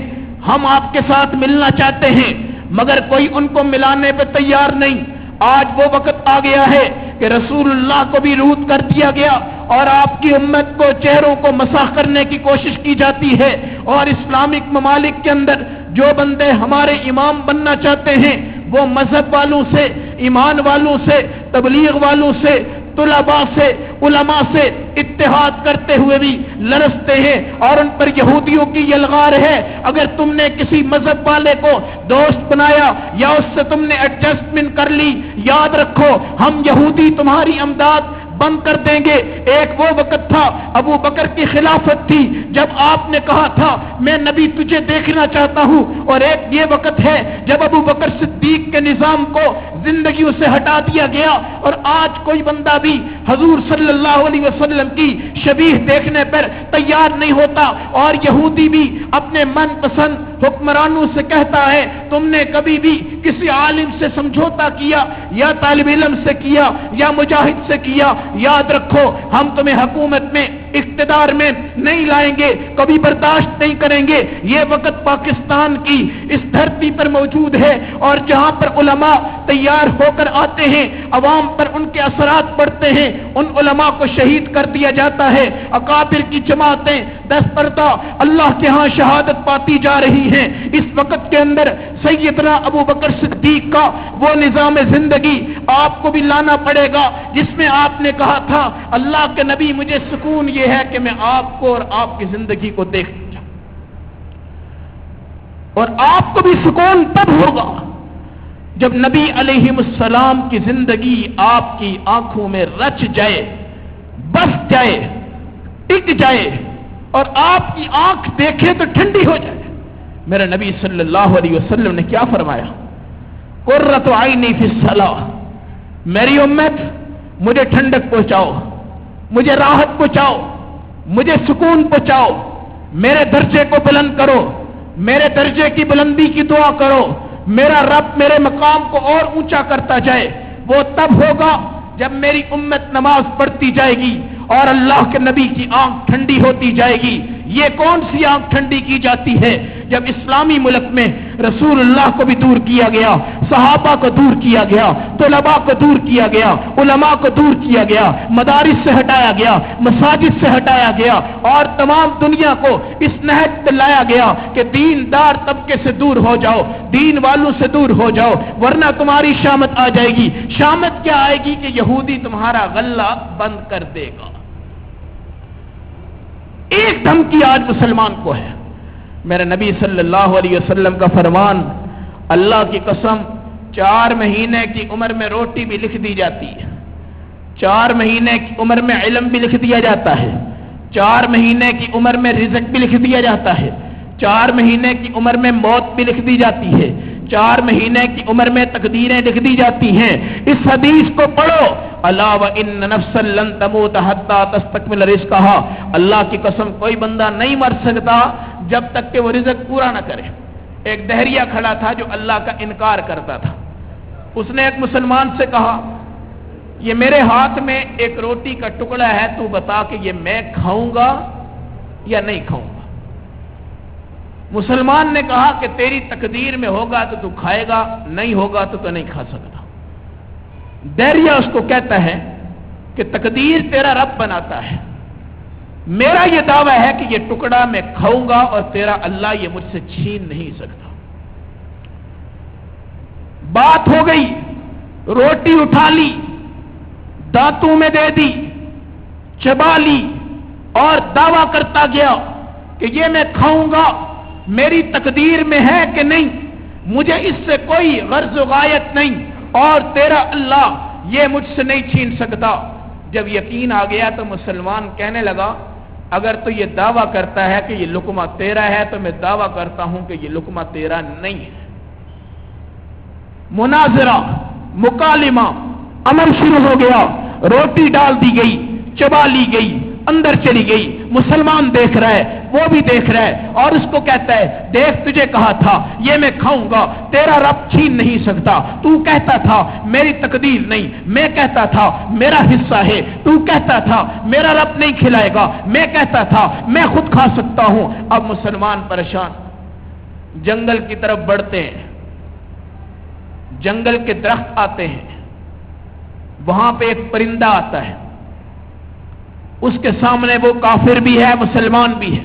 ہم آپ کے ساتھ ملنا چاہتے ہیں، مگر کوئی ان کو ملانے پہ تیار نہیں۔ آج وہ وقت آ گیا ہے کہ رسول اللہ کو بھی روت کر دیا گیا اور آپ کی امت کو چہروں کو مسح کرنے کی کوشش کی جاتی ہے، اور اسلامک ممالک کے اندر جو بندے ہمارے امام بننا چاہتے ہیں وہ مذہب والوں سے، ایمان والوں سے، تبلیغ والوں سے، طلباء سے، علماء سے اتحاد کرتے ہوئے بھی لرزتے ہیں، اور ان پر یہودیوں کی یلغار ہے۔ اگر تم نے کسی مذہب والے کو دوست بنایا یا اس سے تم نے ایڈجسٹمنٹ کر لی، یاد رکھو ہم یہودی تمہاری امداد بند کر دیں گے۔ ایک وہ وقت تھا، ابو بکر کی خلافت تھی، جب آپ نے کہا تھا میں نبی تجھے دیکھنا چاہتا ہوں، اور ایک یہ وقت ہے جب ابو بکر صدیق کے نظام کو زندگیوں سے ہٹا دیا گیا، اور آج کوئی بندہ بھی حضور صلی اللہ علیہ وسلم کی شبیہ دیکھنے پر تیار نہیں ہوتا، اور یہودی بھی اپنے من پسند حکمرانوں سے کہتا ہے تم نے کبھی بھی کسی عالم سے سمجھوتا کیا یا طالب علم سے کیا یا مجاہد سے کیا، یاد رکھو ہم تمہیں حکومت میں، اقتدار میں نہیں لائیں گے، کبھی برداشت نہیں کریں گے۔ یہ وقت پاکستان کی اس دھرتی پر موجود ہے، اور جہاں پر علماء تیار ہو کر آتے ہیں، عوام پر ان کے اثرات پڑتے ہیں، ان علماء کو شہید کر دیا جاتا ہے، اکابر کی جماعتیں دست پردہ اللہ کے ہاں شہادت پاتی جا رہی ہیں۔ اس وقت کے اندر سیدنا ابو بکر صدیق کا وہ نظام زندگی آپ کو بھی لانا پڑے گا جس میں آپ نے کہا تھا اللہ کے نبی مجھے سکون یہ ہے کہ میں آپ کو اور آپ کی زندگی کو دیکھ جاؤں، اور آپ کو بھی سکون تب ہوگا جب نبی علیہ السلام کی زندگی آپ کی آنکھوں میں رچ جائے، بس جائے، ٹک جائے، اور آپ کی آنکھ دیکھے تو ٹھنڈی ہو جائے۔ میرے نبی صلی اللہ علیہ وسلم نے کیا فرمایا؟ قرۃ عینی فی الصلاۃ، میری امت مجھے ٹھنڈک پہنچاؤ، مجھے راحت پہنچاؤ، مجھے سکون پہنچاؤ، میرے درجے کو بلند کرو، میرے درجے کی بلندی کی دعا کرو، میرا رب میرے مقام کو اور اونچا کرتا جائے۔ وہ تب ہوگا جب میری امت نماز پڑھتی جائے گی اور اللہ کے نبی کی آنکھ ٹھنڈی ہوتی جائے گی۔ یہ کون سی آنکھ ٹھنڈی کی جاتی ہے؟ جب اسلامی ملک میں رسول اللہ کو بھی دور کیا گیا، صحابہ کو دور کیا گیا، طلباء کو دور کیا گیا، علماء کو دور کیا گیا، مدارس سے ہٹایا گیا، مساجد سے ہٹایا گیا، اور تمام دنیا کو اس نہج پہ لایا گیا کہ دیندار طبقے سے دور ہو جاؤ، دین والوں سے دور ہو جاؤ، ورنہ تمہاری شامت آ جائے گی۔ شامت کیا آئے گی؟ کہ یہودی تمہارا غلہ بند کر دے گا۔ ایک دھمکی آج مسلمان کو ہے۔ میرے نبی صلی اللہ علیہ وسلم کا فرمان، اللہ کی قسم 4 مہینے کی عمر میں روٹی بھی لکھ دی جاتی ہے، 4 مہینے کی عمر میں علم بھی لکھ دیا جاتا ہے، 4 مہینے کی عمر میں رزق بھی لکھ دیا جاتا ہے، 4 مہینے کی عمر میں موت بھی لکھ دی جاتی ہے۔ 4 مہینے کی عمر میں تقدیریں لکھ دی جاتی ہیں۔ اس حدیث کو پڑھو، الا وان نفسا لن تموت حتى تستكمل رزقها، اللہ کی قسم کوئی بندہ نہیں مر سکتا جب تک کہ وہ رزق پورا نہ کرے۔ ایک دہریہ کھڑا تھا جو اللہ کا انکار کرتا تھا، اس نے ایک مسلمان سے کہا یہ میرے ہاتھ میں ایک روٹی کا ٹکڑا ہے، تو بتا کہ یہ میں کھاؤں گا یا نہیں کھاؤں گا۔ مسلمان نے کہا کہ تیری تقدیر میں ہوگا تو تو کھائے گا، نہیں ہوگا تو تو نہیں کھا سکتا۔ دہریہ اس کو کہتا ہے کہ تقدیر تیرا رب بناتا ہے، میرا یہ دعویٰ ہے کہ یہ ٹکڑا میں کھاؤں گا اور تیرا اللہ یہ مجھ سے چھین نہیں سکتا۔ بات ہو گئی، روٹی اٹھا لی، دانتوں میں دے دی، چبا لی اور دعویٰ کرتا گیا کہ یہ میں کھاؤں گا، میری تقدیر میں ہے کہ نہیں، مجھے اس سے کوئی غرض و غایت نہیں اور تیرا اللہ یہ مجھ سے نہیں چھین سکتا۔ جب یقین آ گیا تو مسلمان کہنے لگا اگر تو یہ دعویٰ کرتا ہے کہ یہ لقمہ تیرا ہے تو میں دعویٰ کرتا ہوں کہ یہ لقمہ تیرا نہیں ہے۔ مناظرہ، مکالمہ، عمل شروع ہو گیا، روٹی ڈال دی گئی، چبا لی گئی، اندر چلی گئی۔ مسلمان دیکھ رہا ہے، وہ بھی دیکھ رہا ہے اور اس کو کہتا ہے دیکھ تجھے کہا تھا یہ میں کھاؤں گا، تیرا رب چھین نہیں سکتا، تو کہتا تھا میری تقدیر نہیں، میں کہتا تھا میرا حصہ ہے، تو کہتا تھا میرا رب نہیں کھلائے گا، میں کہتا تھا میں خود کھا سکتا ہوں۔ اب مسلمان پریشان، جنگل کی طرف بڑھتے ہیں، جنگل کے درخت آتے ہیں، وہاں پہ ایک پرندہ آتا ہے، اس کے سامنے وہ کافر بھی ہے، مسلمان بھی ہے۔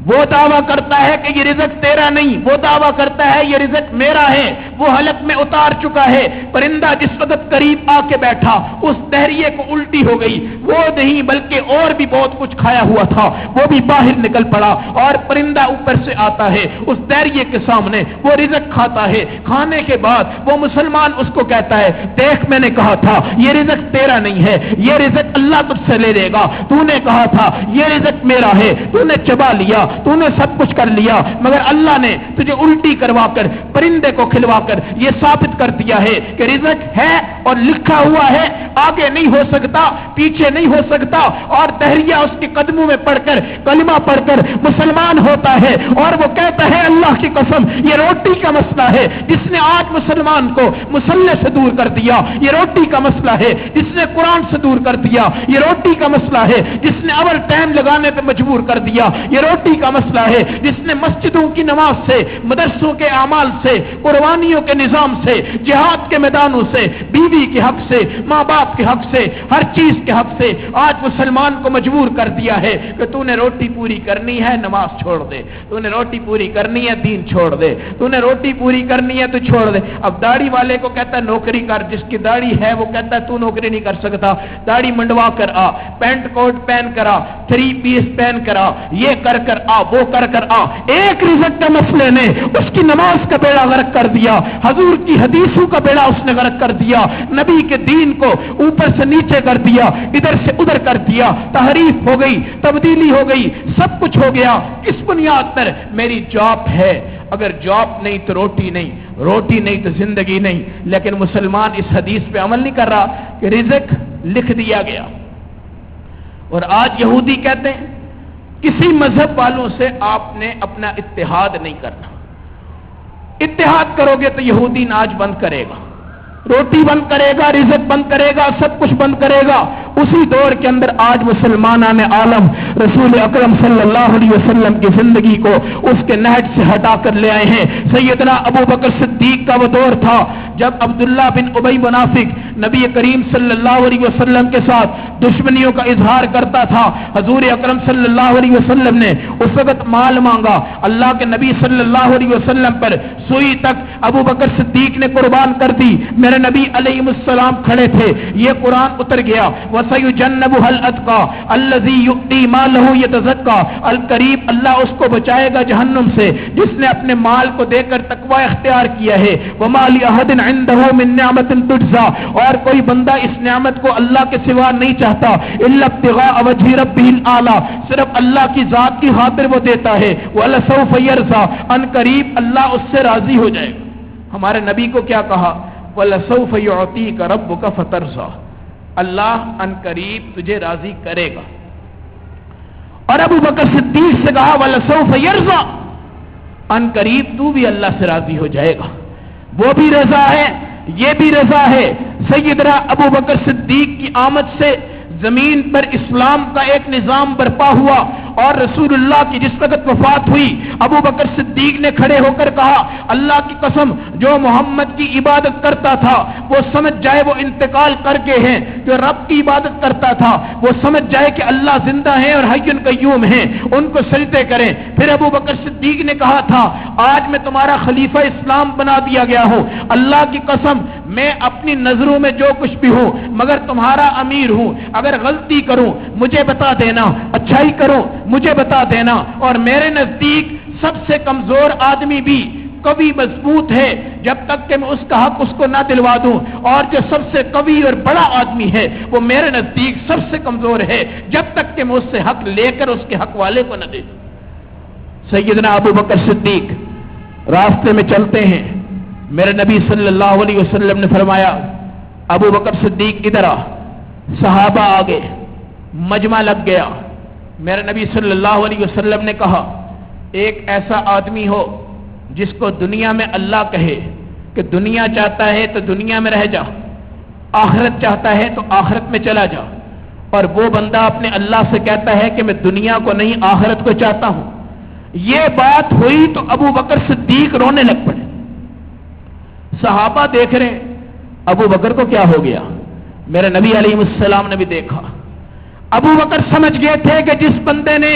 وہ دعویٰ کرتا ہے کہ یہ رزق تیرا نہیں، وہ دعویٰ کرتا ہے یہ رزق میرا ہے، وہ حلق میں اتار چکا ہے۔ پرندہ جس وقت قریب آ کے بیٹھا اس دہریے کو الٹی ہو گئی، وہ نہیں بلکہ اور بھی بہت کچھ کھایا ہوا تھا وہ بھی باہر نکل پڑا اور پرندہ اوپر سے آتا ہے اس دہریے کے سامنے، وہ رزق کھاتا ہے۔ کھانے کے بعد وہ مسلمان اس کو کہتا ہے دیکھ میں نے کہا تھا یہ رزق تیرا نہیں ہے، یہ رزق اللہ تجھ سے لے لے گا، تو نے کہا تھا یہ رزق میرا ہے، تو نے چبا لیا، تو نے سب کچھ کر لیا، مگر اللہ نے تجھے الٹی کروا کر پرندے کو کھلوا کر یہ ثابت کر دیا ہے کہ رزق ہے اور لکھا ہوا ہے، آگے نہیں ہو سکتا، پیچھے نہیں ہو سکتا۔ اور دہریہ اس کے قدموں میں پڑھ کر کلمہ پڑھ کر مسلمان ہوتا ہے اور وہ کہتا ہے اللہ کی قسم یہ روٹی کا مسئلہ ہے جس نے آج مسلمان کو مصلی سے دور کر دیا، یہ روٹی کا مسئلہ ہے جس نے قرآن سے دور کر دیا، یہ روٹی کا مسئلہ ہے جس نے اول ٹائم لگانے پہ مجبور کر دیا، یہ روٹی کا مسئلہ ہے جس نے مسجدوں کی نماز سے، مدرسوں کے اعمال سے، قربانیوں کے نظام سے، جہاد کے میدانوں سے، بیوی کے حق سے، ماں باپ کے حق سے، ہر چیز کے حق سے آج مسلمان کو مجبور کر دیا ہے کہ تو نے روٹی پوری کرنی ہے نماز چھوڑ دے، تو نے روٹی پوری کرنی ہے دین چھوڑ دے، تو نے روٹی پوری کرنی ہے تو چھوڑ دے۔ اب داڑھی والے کو کہتا ہے نوکری کر، جس کی داڑھی ہے وہ کہتا ہے تو نوکری نہیں کر سکتا، داڑھی منڈوا کر آ، پینٹ کوٹ پہن کر آ، 3 پیس پہن کر آ، یہ کر کر آ، وہ کر کر آ۔ ایک رزق کے مسئلے نے اس کی نماز کا بیڑا غرق کر دیا، حضور کی حدیثوں کا بیڑا اس نے غرق کر دیا، نبی کے دین کو اوپر سے نیچے کر دیا، ادھر سے ادھر کر دیا، تحریف ہو گئی، تبدیلی ہو گئی، سب کچھ ہو گیا۔ کس بنیاد پر؟ میری جاب ہے، اگر جاب نہیں تو روٹی نہیں، روٹی نہیں تو زندگی نہیں۔ لیکن مسلمان اس حدیث پہ عمل نہیں کر رہا کہ رزق لکھ دیا گیا۔ اور آج یہودی کہتے ہیں کسی مذہب والوں سے آپ نے اپنا اتحاد نہیں کرنا، اتحاد کرو گے تو یہودی ناچ بند کرے گا، روٹی بند کرے گا، رزق بند کرے گا، سب کچھ بند کرے گا۔ اسی دور کے اندر آج مسلمانان عالم رسول اکرم صلی اللہ علیہ وسلم کی زندگی کو اس کے نہج سے ہٹا کر لے آئے ہیں۔ سیدنا ابو بکر صدیق کا وہ دور تھا جب عبداللہ بن ابی منافق نبی کریم صلی اللہ علیہ وسلم کے ساتھ دشمنیوں کا اظہار کرتا تھا۔ حضور اکرم صلی اللہ علیہ وسلم نے اس وقت مال مانگا، اللہ کے نبی صلی اللہ علیہ وسلم پر سوئی تک ابو بکر صدیق نے قربان کر دی۔ میرے نبی علیہ السلام کھڑے تھے، یہ قرآن اتر گیا، وَسَيُجَنَّبُهَا الْأَتْقَى الَّذِي يُؤْتِي مَالَهُ يَتَزَكَّى، القریب اللہ اس کو بچائے گا جہنم سے جس نے اپنے مال کو دے کر تقوی اختیار کیا ہے۔ وَمَا لِأَحَدٍ عِندَهُ مِن نِعْمَةٍ تُجْزَى، اور کوئی بندہ اس نعمت کو اللہ کے سوا نہیں چاہتا، الا ابتغاء وجہ ربہ الاعلی، صرف اللہ کی ذات کی خاطر وہ دیتا ہے، وَلَسَوْفَ يَرْضَىٰ، ان قریب اللہ اس سے راضی ہو جائے گا۔ ہمارے نبی کو کیا کہا؟ وَلَسَوْفَ يُعْطِيكَ رَبُّكَ فَتَرْضَىٰ، اللہ ان قریب تجھے راضی کرے گا۔ اور ابو بکر صدیق سے کہا وَلَسَوْفَ يَرْضَىٰ، ان قریب تو بھی اللہ سے راضی ہو جائے گا۔ وہ بھی رضا ہے، یہ بھی رضا ہے۔ سیدنا ابو بکر صدیق کی آمد سے زمین پر اسلام کا ایک نظام برپا ہوا، اور رسول اللہ کی جس وقت وفات ہوئی، ابو بکر صدیق نے کھڑے ہو کر کہا اللہ کی قسم جو محمد کی عبادت کرتا تھا وہ سمجھ جائے وہ انتقال کر کے ہیں، جو رب کی عبادت کرتا تھا وہ سمجھ جائے کہ اللہ زندہ ہے اور حی قیوم ہے، ان کو سجدے کریں۔ پھر ابو بکر صدیق نے کہا تھا آج میں تمہارا خلیفہ اسلام بنا دیا گیا ہوں، اللہ کی قسم میں اپنی نظروں میں جو کچھ بھی ہوں مگر تمہارا امیر ہوں، اگر غلطی کروں مجھے بتا دینا، اچھائی کروں مجھے بتا دینا۔ اور میرے نزدیک سب سے کمزور آدمی بھی قوی مضبوط ہے جب تک کہ میں اس کا حق اس کو نہ دلوا دوں، اور جو سب سے قوی اور بڑا آدمی ہے وہ میرے نزدیک سب سے کمزور ہے جب تک کہ میں اس سے حق لے کر اس کے حق والے کو نہ دے دوں۔ سیدنا ابو بکر صدیق راستے میں چلتے ہیں، میرے نبی صلی اللہ علیہ وسلم نے فرمایا ابو بکر صدیق ادھر آ۔ صحابہ آگے، مجمع لگ گیا۔ میرے نبی صلی اللہ علیہ وسلم نے کہا ایک ایسا آدمی ہو جس کو دنیا میں اللہ کہے کہ دنیا چاہتا ہے تو دنیا میں رہ جا، آخرت چاہتا ہے تو آخرت میں چلا جا، اور وہ بندہ اپنے اللہ سے کہتا ہے کہ میں دنیا کو نہیں آخرت کو چاہتا ہوں۔ یہ بات ہوئی تو ابو بکر صدیق رونے لگ پڑے۔ صحابہ دیکھ رہے ابو بکر کو کیا ہو گیا، میرے نبی علیہ السلام نے بھی دیکھا۔ ابو بکر سمجھ گئے تھے کہ جس بندے نے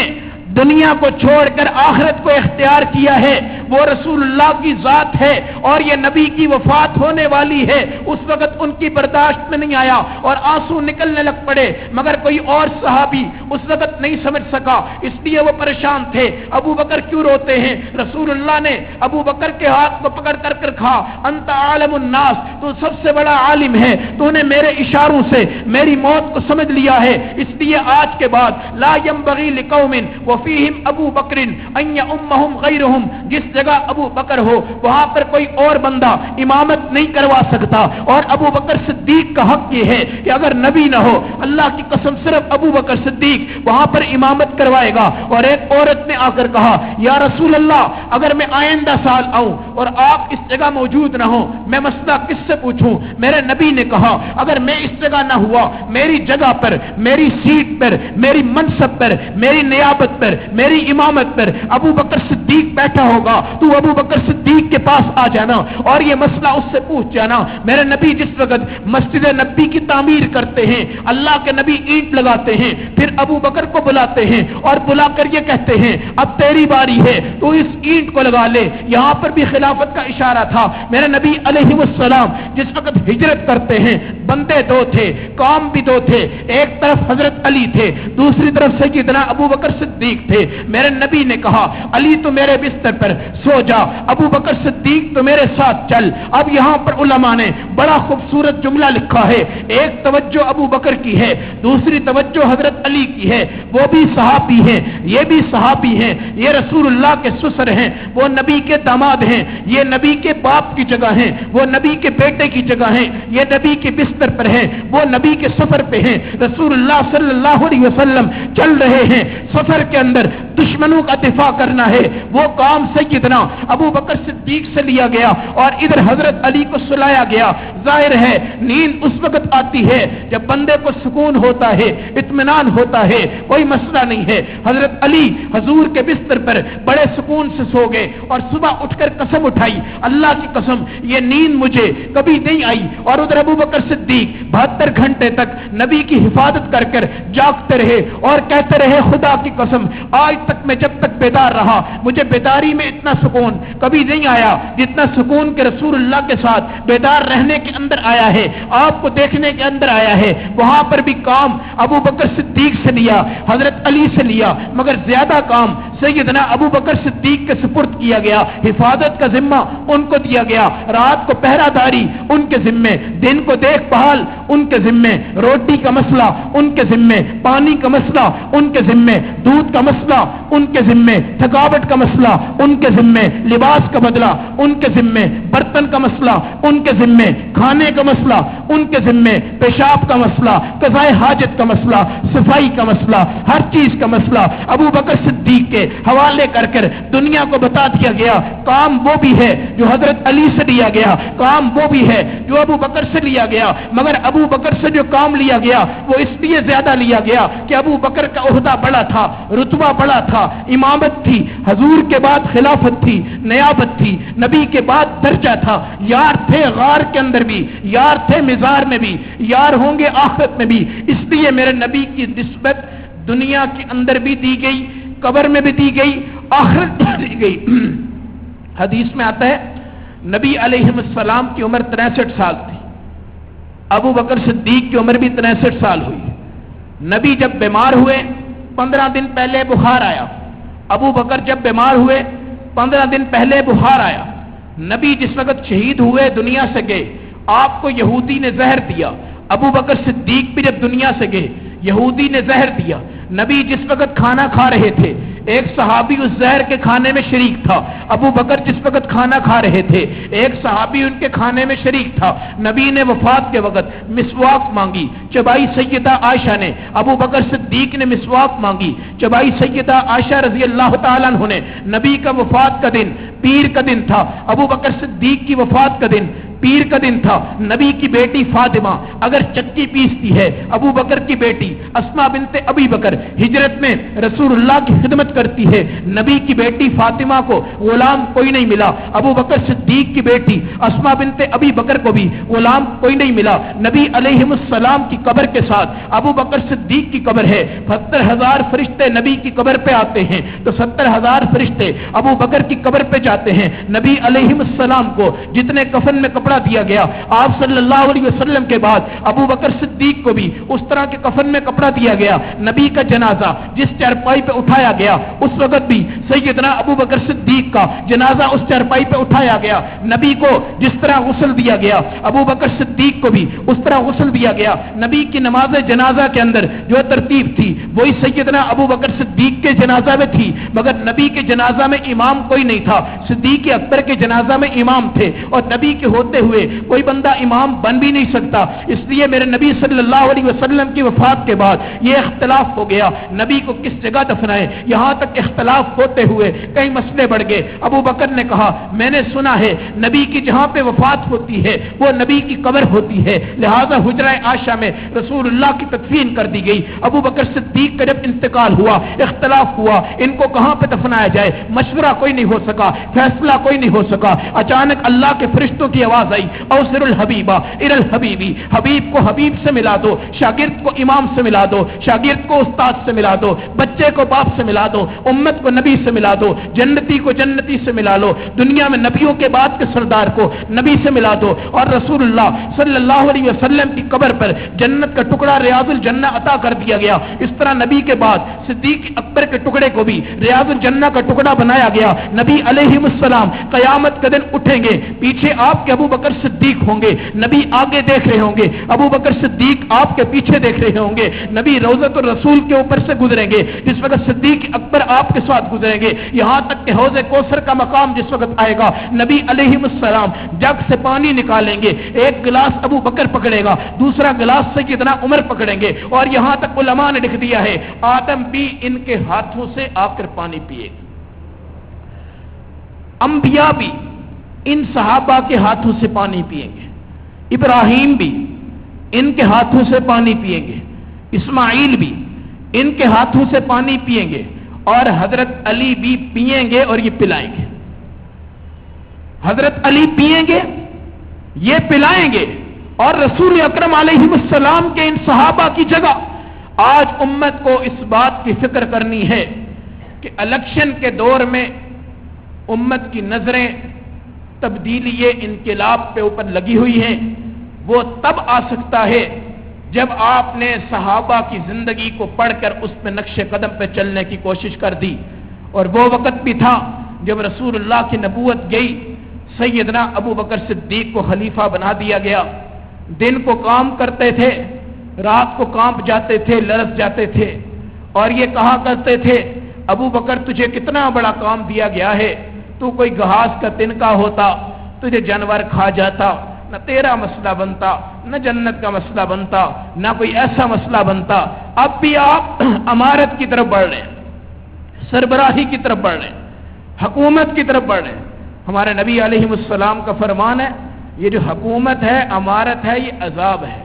دنیا کو چھوڑ کر آخرت کو اختیار کیا ہے وہ رسول اللہ کی ذات ہے، اور یہ نبی کی وفات ہونے والی ہے۔ اس وقت ان کی برداشت میں نہیں آیا اور آنسو نکلنے لگ پڑے، مگر کوئی اور صحابی اس وقت نہیں سمجھ سکا، اس لیے وہ پریشان تھے ابو بکر کیوں روتے ہیں۔ رسول اللہ نے ابو بکر کے ہاتھ کو پکڑ کر کہا انت عالم الناس، تو سب سے بڑا عالم ہے، تو نے میرے اشاروں سے میری موت کو سمجھ لیا ہے، اس لیے آج کے بعد لا ينبغي لقوم وفيهم ابو بکر ان يؤمهم غيرهم، جس جگہ ابو بکر ہو وہاں پر کوئی اور بندہ امامت نہیں کروا سکتا، اور ابو بکر صدیق کا حق یہ ہے کہ اگر نبی نہ ہو اللہ کی قسم صرف ابو بکر صدیق وہاں پر امامت کروائے گا۔ اور ایک عورت نے آ کر کہا یا رسول اللہ اگر میں آئندہ سال آؤں اور آپ اس جگہ موجود نہ ہوں میں مسئلہ کس سے پوچھوں؟ میرے نبی نے کہا اگر میں اس جگہ نہ ہوا میری جگہ پر، میری سیٹ پر، میری منصب پر، میری نیابت پر، میری امامت پر ابو بکر صدیق بیٹھا ہوگا، تو ابو بکر صدیق کے پاس آ جانا اور یہ مسئلہ اس سے پوچھ جانا۔ میرے نبی جس وقت مسجد نبی کی تعمیر کرتے ہیں اللہ کے نبی اینٹ لگاتے ہیں، پھر ابو بکر کو بلاتے ہیں اور بلا کر یہ کہتے ہیں اب تیری باری ہے تو اس اینٹ کو لگا لے۔ یہاں پر بھی خلافت کا اشارہ تھا۔ میرے نبی علیہ السلام جس وقت ہجرت کرتے ہیں بندے دو تھے، کام بھی دو تھے، ایک طرف حضرت علی تھے، دوسری طرف سیدنا ابو بکر صدیق تھے۔ میرے نبی نے کہا علی تو میرے بستر پر سو جا، ابو بکر صدیق تو میرے ساتھ چل۔ اب یہاں پر علماء نے بڑا خوبصورت جملہ لکھا ہے، ایک توجہ ابو بکر کی ہے، دوسری توجہ حضرت علی کی ہے، وہ بھی صحابی ہیں، یہ بھی صحابی ہیں، یہ رسول اللہ کے سسر ہیں، وہ نبی کے داماد ہیں، یہ نبی کے باپ کی جگہ ہیں، وہ نبی کے بیٹے کی جگہ ہیں، یہ نبی کے بستر پر ہیں، وہ نبی کے سفر پہ ہیں۔ رسول اللہ صلی اللہ علیہ وسلم چل رہے ہیں، سفر کے اندر دشمنوں کا دفاع کرنا ہے، وہ کام سیدنا ابو بکر صدیق سے لیا گیا اور ادھر حضرت علی کو سلایا گیا۔ ظاہر ہے نیند اس وقت آتی ہے جب بندے کو سکون ہوتا ہے، اطمینان ہوتا ہے، کوئی مسئلہ نہیں ہے۔ حضرت علی حضور کے بستر پر بڑے سکون سے سو گئے اور صبح اٹھ کر قسم اٹھائی اللہ کی قسم یہ نیند مجھے کبھی نہیں آئی، اور ادھر ابو بکر صدیق 72 گھنٹے تک نبی کی حفاظت کر کر جاگتے رہے اور کہتے رہے خدا کی قسم آج تک میں جب تک بیدار رہا مجھے بیداری میں اتنا سکون کبھی نہیں آیا جتنا سکون کے رسول اللہ کے ساتھ بیدار رہنے کے اندر آیا ہے، آپ کو دیکھنے کے اندر آیا ہے۔ وہاں پر بھی کام ابو بکر صدیق سے لیا، حضرت علی سے لیا، مگر زیادہ کام سیدنا ابو بکر صدیق کے سپرد کیا گیا، حفاظت کا ذمہ ان کو دیا گیا، رات کو پہرہ داری ان کے ذمے، دن کو دیکھ بھال ان کے ذمے، روٹی کا مسئلہ ان کے ذمے، پانی کا مسئلہ ان کے ذمے، دودھ کا مسئلہ ان کے ذمے، تھکاوٹ کا مسئلہ ان کے ذمے، لباس کا بدلہ ان کے ذمے، برتن کا مسئلہ ان کے ذمے، کھانے کا مسئلہ ان کے ذمے، پیشاب کا مسئلہ، قضاء حاجت کا مسئلہ، صفائی کا مسئلہ، ہر چیز کا مسئلہ ابو بکر صدیق کے حوالے کر دنیا کو بتا دیا گیا۔ کام وہ بھی ہے جو حضرت علی سے لیا گیا، کام وہ بھی ہے جو ابو بکر سے لیا گیا، مگر ابو بکر سے جو کام لیا گیا وہ اس لیے زیادہ لیا گیا کہ ابو بکر کا عہدہ بڑا تھا، رتبہ بڑا تھا، امامت تھی، حضور کے بعد خلافت تھی، نیابت تھی، نبی کے بعد درجہ تھا، یار تھے غار کے اندر بھی، یار تھے مزار میں بھی، یار ہوں گے آخرت میں بھی، اس لیے میرے نبی کی نسبت دنیا کے اندر بھی دی گئی، قبر میں بھی دی گئی، آخرت میں دی گئی۔ حدیث میں آتا ہے نبی علیہ السلام کی عمر 63 سال تھی، ابو بکر صدیق کی عمر بھی 63 سال ہوئی۔ نبی جب بیمار ہوئے 15 دن پہلے بخار آیا، ابو بکر جب بیمار ہوئے 15 دن پہلے بخار آیا۔ نبی جس وقت شہید ہوئے دنیا سے گئے، آپ کو یہودی نے زہر دیا، ابو بکر صدیق بھی جب دنیا سے گئے یہودی نے زہر دیا۔ نبی جس وقت کھانا کھا رہے تھے ایک صحابی اس زہر کے کھانے میں شریک تھا، ابو بکر جس وقت کھانا کھا رہے تھے ایک صحابی ان کے کھانے میں شریک تھا۔ نبی نے وفات کے وقت مسواک مانگی، چبائی سیدہ عائشہ نے، ابو بکر صدیق نے مسواک مانگی، چبائی سیدہ عائشہ رضی اللہ تعالیٰ عنہ نے۔ نبی کا وفات کا دن پیر کا دن تھا، ابو بکر صدیق کی وفات کا دن پیر کا دن تھا۔ نبی کی بیٹی فاطمہ اگر چکی پیستی ہے، ابو بکر کی بیٹی اسماء بنت ابی بکر ہجرت میں رسول اللہ کی خدمت کرتی ہے، نبی کی بیٹی فاطمہ کو غلام کوئی نہیں ملا، ابو بکر صدیق کی بیٹی اسماء بنت ابی بکر کو بھی غلام کوئی نہیں ملا۔ نبی علیہ السلام کی قبر کے ساتھ ابو بکر صدیق کی قبر ہے، 70,000 فرشتے نبی کی قبر پہ آتے ہیں تو 70,000 فرشتے ابو بکر کی قبر پہ جاتے ہیں۔ نبی علیہ السلام کو جتنے کفن میں کپڑا دیا گیا، آپ صلی اللہ علیہ وسلم کے بعد ابو بکر صدیق کو بھی اس طرح کے کفن میں کپڑا دیا گیا۔ نبی کا جنازہ جس چارپائی پہ اٹھایا گیا اس وقت بھی سیدنا ابو بکر صدیق کا جنازہ اس چارپائی پہ اٹھایا گیا۔ نبی کو جس طرح غسل دیا گیا ابو بکر صدیق کو بھی اس طرح غسل دیا گیا۔ نبی کی نماز جنازہ کے اندر جو ترتیب تھی وہی سیدنا ابو بکر صدیق کے جنازہ میں تھی، مگر نبی کے جنازہ میں امام کوئی نہیں تھا، صدیق اکبر کے جنازہ میں امام تھے، اور نبی کے ہوتے ہوئے کوئی بندہ امام بن بھی نہیں سکتا۔ اس لیے میرے نبی صلی اللہ علیہ وسلم کی وفات کے بعد یہ اختلاف ہو گیا نبی کو کس جگہ دفنائے، یہاں تک اختلاف ہوتے ہوئے کئی مسئلے بڑھ گئے۔ ابو بکر نے کہا میں نے سنا ہے نبی کی جہاں پہ وفات ہوتی ہے وہ نبی کی قبر ہوتی ہے، لہذا حجرہ عائشہ میں رسول اللہ کی تدفین کر دی گئی۔ ابو بکر صدیق کا جب انتقال ہوا اختلاف ہوا ان کو کہاں پہ دفنایا جائے، مشورہ کوئی نہیں ہو سکا، فیصلہ کوئی نہیں ہو سکا۔ اچانک اللہ کے فرشتوں کی آواز آئی اوصر الحبیبہ الی الحبیبی، حبیب کو حبیب سے ملا دو، شاگرد کو امام سے ملا دو، شاگرد کو استاد سے ملا دو، بچے کو باپ سے ملا دو، امت کو نبی سے ملا دو، جنتی کو جنتی سے ملا لو، دنیا میں نبیوں کے بعد کے سردار کو نبی سے ملا دو۔ اور رسول اللہ صلی اللہ علیہ وسلم کی قبر پر جنت کا ٹکڑا ریاض الجنہ عطا کر دیا گیا۔ اس طرح نبی کے بعد صدیق اکبر کے ٹکڑے کو بھی ریاض الجنہ کا ٹکڑا بنایا گیا۔ نبی علیہ السلام قیامت کے دن اٹھیں گے، پیچھے آپ کے ابو بکر صدیق ہوں گے، نبی آگے دیکھ رہے ہوں گے، ابو بکر صدیق آپ کے پیچھے دیکھ رہے ہوں گے، نبی روضۃ الرسول کے اوپر سے گزریں گے جس وقت صدیق اکبر آپ کے ساتھ گزریں گے، یہاں تک کہ حوض کوثر کا مقام جس وقت آئے گا نبی علیہ السلام جگ سے پانی نکالیں گے، ایک گلاس ابو بکر پکڑے گا، دوسرا گلاس سیدنا عمر پکڑیں گے، اور یہاں تک علماء نے لکھ دیا ہے آدم بھی ان کے ہاتھوں سے آ کر پانی پیے گا، انبیاء بھی ان صحابہ کے ہاتھوں سے پانی پیئیں گے، ابراہیم بھی ان کے ہاتھوں سے پانی پیئیں گے، اسماعیل بھی ان کے ہاتھوں سے پانی پیئیں گے، اور حضرت علی بھی پیئیں گے اور یہ پلائیں گے۔ حضرت علی پیئیں گے یہ پلائیں گے، اور رسول اکرم علیہ السلام کے ان صحابہ کی جگہ آج امت کو اس بات کی فکر کرنی ہے الیکشن کے دور میں امت کی نظریں تبدیلی انقلاب پہ اوپر لگی ہوئی ہیں، وہ تب آ سکتا ہے جب آپ نے صحابہ کی زندگی کو پڑھ کر اس پہ نقش قدم پہ چلنے کی کوشش کر دی اور وہ وقت بھی تھا جب رسول اللہ کی نبوت گئی، سیدنا ابو بکر صدیق کو خلیفہ بنا دیا گیا۔ دن کو کام کرتے تھے، رات کو کانپ جاتے تھے، لرز جاتے تھے، اور یہ کہا کرتے تھے ابو بکر تجھے کتنا بڑا کام دیا گیا ہے، تو کوئی گھاس کا تنکا ہوتا تجھے جانور کھا جاتا، نہ تیرا مسئلہ بنتا، نہ جنت کا مسئلہ بنتا، نہ کوئی ایسا مسئلہ بنتا۔ اب بھی آپ امارت کی طرف بڑھ رہے ہیں، سربراہی کی طرف بڑھ رہے ہیں، حکومت کی طرف بڑھ رہے ہیں۔ ہمارے نبی علیہ السلام کا فرمان ہے، یہ جو حکومت ہے، امارت ہے، یہ عذاب ہے،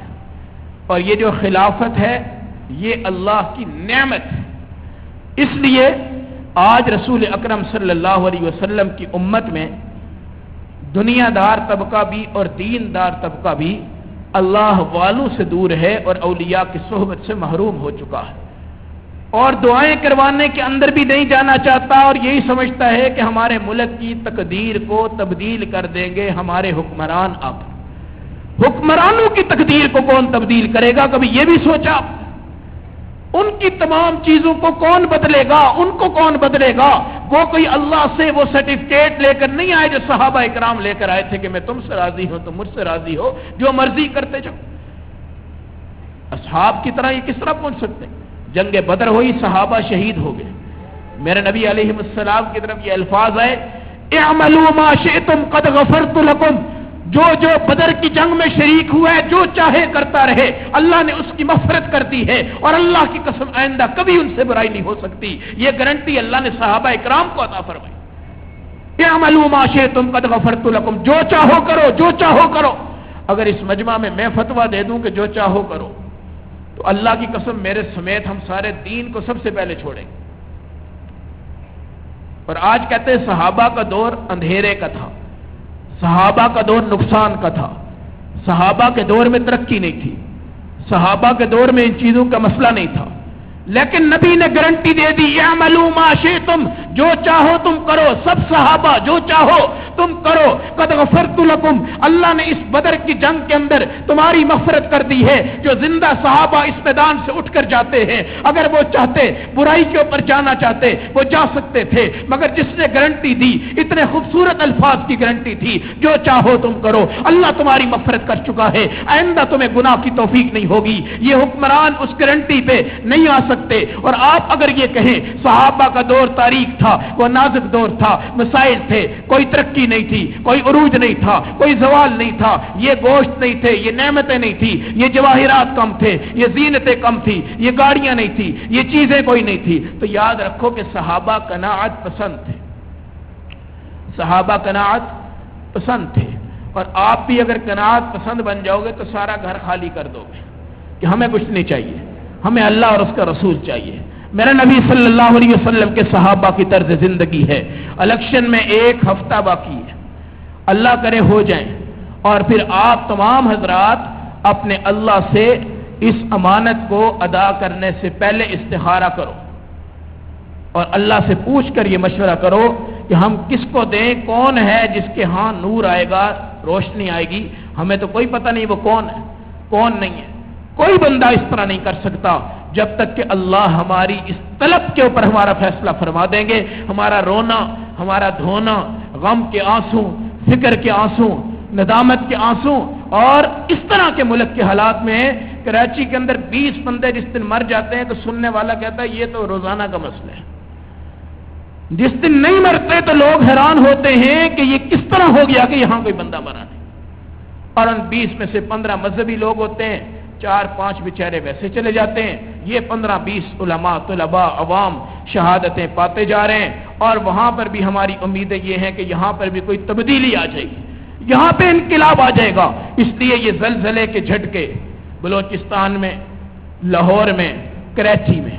اور یہ جو خلافت ہے یہ اللہ کی نعمت ہے۔ اس لیے آج رسول اکرم صلی اللہ علیہ وسلم کی امت میں دنیا دار طبقہ بھی اور دین دار طبقہ بھی اللہ والوں سے دور ہے اور اولیاء کی صحبت سے محروم ہو چکا ہے، اور دعائیں کروانے کے اندر بھی نہیں جانا چاہتا، اور یہی سمجھتا ہے کہ ہمارے ملک کی تقدیر کو تبدیل کر دیں گے ہمارے حکمران آپ۔ حکمرانوں کی تقدیر کو کون تبدیل کرے گا؟ کبھی یہ بھی سوچا؟ ان کی تمام چیزوں کو کون بدلے گا؟ ان کو کون بدلے گا؟ وہ کوئی اللہ سے وہ سرٹیفکیٹ لے کر نہیں آئے جو صحابہ اکرام لے کر آئے تھے کہ میں تم سے راضی ہوں، تم مجھ سے راضی ہو، جو مرضی کرتے جاؤ۔ اصحاب کی طرح یہ کس طرح پہنچ سکتے؟ جنگ بدر ہوئی، صحابہ شہید ہو گئے، میرے نبی علیہ السلام کی طرف یہ الفاظ آئے اعملوا ما شئتم قد غفرت لكم، جو جو بدر کی جنگ میں شریک ہوا ہے جو چاہے کرتا رہے، اللہ نے اس کی مغفرت کر دی ہے، اور اللہ کی قسم آئندہ کبھی ان سے برائی نہیں ہو سکتی۔ یہ گارنٹی اللہ نے صحابہ اکرام کو عطا فرمائی۔ اعملوا ما شئتم قد غفرت لكم، جو چاہو کرو، جو چاہو کرو۔ اگر اس مجمع میں میں فتویٰ دے دوں کہ جو چاہو کرو، تو اللہ کی قسم میرے سمیت ہم سارے دین کو سب سے پہلے چھوڑیں گے۔ اور آج کہتے ہیں صحابہ کا دور اندھیرے کا تھا، صحابہ کا دور نقصان کا تھا، صحابہ کے دور میں ترقی نہیں تھی، صحابہ کے دور میں ان چیزوں کا مسئلہ نہیں تھا، لیکن نبی نے گارنٹی دے دی اعملوا ما شئتم، جو چاہو تم کرو، سب صحابہ جو چاہو تم کرو، قد غفرت لکم، اللہ نے اس بدر کی جنگ کے اندر تمہاری مغفرت کر دی ہے۔ جو زندہ صحابہ اس میدان سے اٹھ کر جاتے ہیں، اگر وہ چاہتے برائی کے اوپر جانا چاہتے وہ جا سکتے تھے، مگر جس نے گارنٹی دی، اتنے خوبصورت الفاظ کی گارنٹی تھی، جو چاہو تم کرو، اللہ تمہاری مغفرت کر چکا ہے، آئندہ تمہیں گناہ کی توفیق نہیں ہوگی۔ یہ حکمران اس گارنٹی پہ نہیں آ سکتے۔ اور آپ اگر یہ کہیں صحابہ کا دور تاریخ تھا، وہ نازک دور تھا، مسائل تھے، کوئی ترقی نہیں تھی، کوئی عروج نہیں تھا، کوئی زوال نہیں تھا، یہ گوشت نہیں تھے، یہ نعمتیں نہیں تھی، یہ جواہرات کم تھے، یہ زینتیں کم تھی، یہ گاڑیاں نہیں تھی، یہ چیزیں کوئی نہیں تھی، تو یاد رکھو کہ صحابہ قناعت پسند تھے، صحابہ قناعت پسند تھے۔ اور آپ بھی اگر قناعت پسند بن جاؤ گے تو سارا گھر خالی کر دو گے کہ ہمیں کچھ نہیں چاہیے، ہمیں اللہ اور اس کا رسول چاہیے۔ میرا نبی صلی اللہ علیہ وسلم کے صحابہ کی طرز زندگی ہے۔ الیکشن میں 1 ہفتہ باقی ہے، اللہ کرے ہو جائیں، اور پھر آپ تمام حضرات اپنے اللہ سے اس امانت کو ادا کرنے سے پہلے استخارہ کرو، اور اللہ سے پوچھ کر یہ مشورہ کرو کہ ہم کس کو دیں، کون ہے جس کے ہاں نور آئے گا، روشنی آئے گی۔ ہمیں تو کوئی پتہ نہیں وہ کون ہے، کون نہیں ہے، کوئی بندہ اس طرح نہیں کر سکتا جب تک کہ اللہ ہماری اس طلب کے اوپر ہمارا فیصلہ فرما دیں گے۔ ہمارا رونا، ہمارا دھونا، غم کے آنسو، فکر کے آنسو، ندامت کے آنسو، اور اس طرح کے ملک کے حالات میں کراچی کے اندر 20 بندے جس دن مر جاتے ہیں تو سننے والا کہتا ہے یہ تو روزانہ کا مسئلہ ہے، جس دن نہیں مرتے تو لوگ حیران ہوتے ہیں کہ یہ کس طرح ہو گیا کہ یہاں کوئی بندہ مرا نہیں۔ اور ان 20 میں سے 15 مذہبی لوگ ہوتے ہیں، 4-5 بیچارے ویسے چلے جاتے ہیں، یہ 15-20 علماء، طلباء، عوام شہادتیں پاتے جا رہے ہیں۔ اور وہاں پر بھی ہماری امیدیں یہ ہیں کہ یہاں پر بھی کوئی تبدیلی آ جائے گی، یہاں پہ انقلاب آ جائے گا۔ اس لیے یہ زلزلے کے جھٹکے بلوچستان میں، لاہور میں، کراچی میں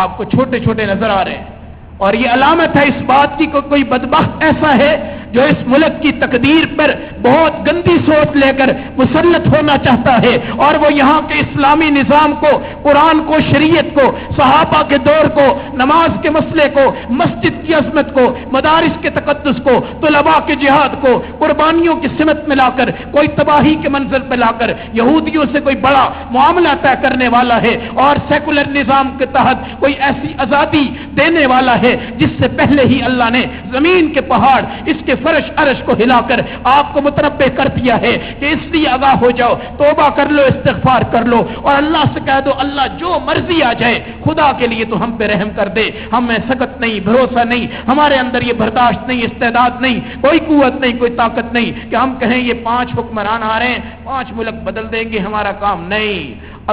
آپ کو چھوٹے چھوٹے نظر آ رہے ہیں، اور یہ علامت ہے اس بات کی کہ کوئی بدبخت ایسا ہے جو اس ملک کی تقدیر پر بہت گندی سوچ لے کر مسلط ہونا چاہتا ہے، اور وہ یہاں کے اسلامی نظام کو، قرآن کو، شریعت کو، صحابہ کے دور کو، نماز کے مسئلے کو، مسجد کی عظمت کو، مدارس کے تقدس کو، طلباء کے جہاد کو قربانیوں کی سمت میں لا کر، کوئی تباہی کے منظر پہ لا کر یہودیوں سے کوئی بڑا معاملہ طے کرنے والا ہے، اور سیکولر نظام کے تحت کوئی ایسی آزادی دینے والا ہے ہے جس سے پہلے ہی اللہ نے زمین کے پہاڑ اس کے فرش عرش کو ہلا کر آپ کو متنبہ کر دیا ہے کہ اس لیے آگاہ ہو جاؤ، توبہ کر لو، استغفار کر لو اور اللہ سے کہہ دو اللہ جو مرضی آ جائے خدا کے لیے تو ہم پہ رحم کر دے، ہم میں سکت نہیں، بھروسہ نہیں، ہمارے اندر یہ برداشت نہیں، استعداد نہیں، کوئی قوت نہیں، کوئی طاقت نہیں کہ ہم کہیں یہ 5 حکمران آ رہے ہیں 5 ملک بدل دیں گے، ہمارا کام نہیں۔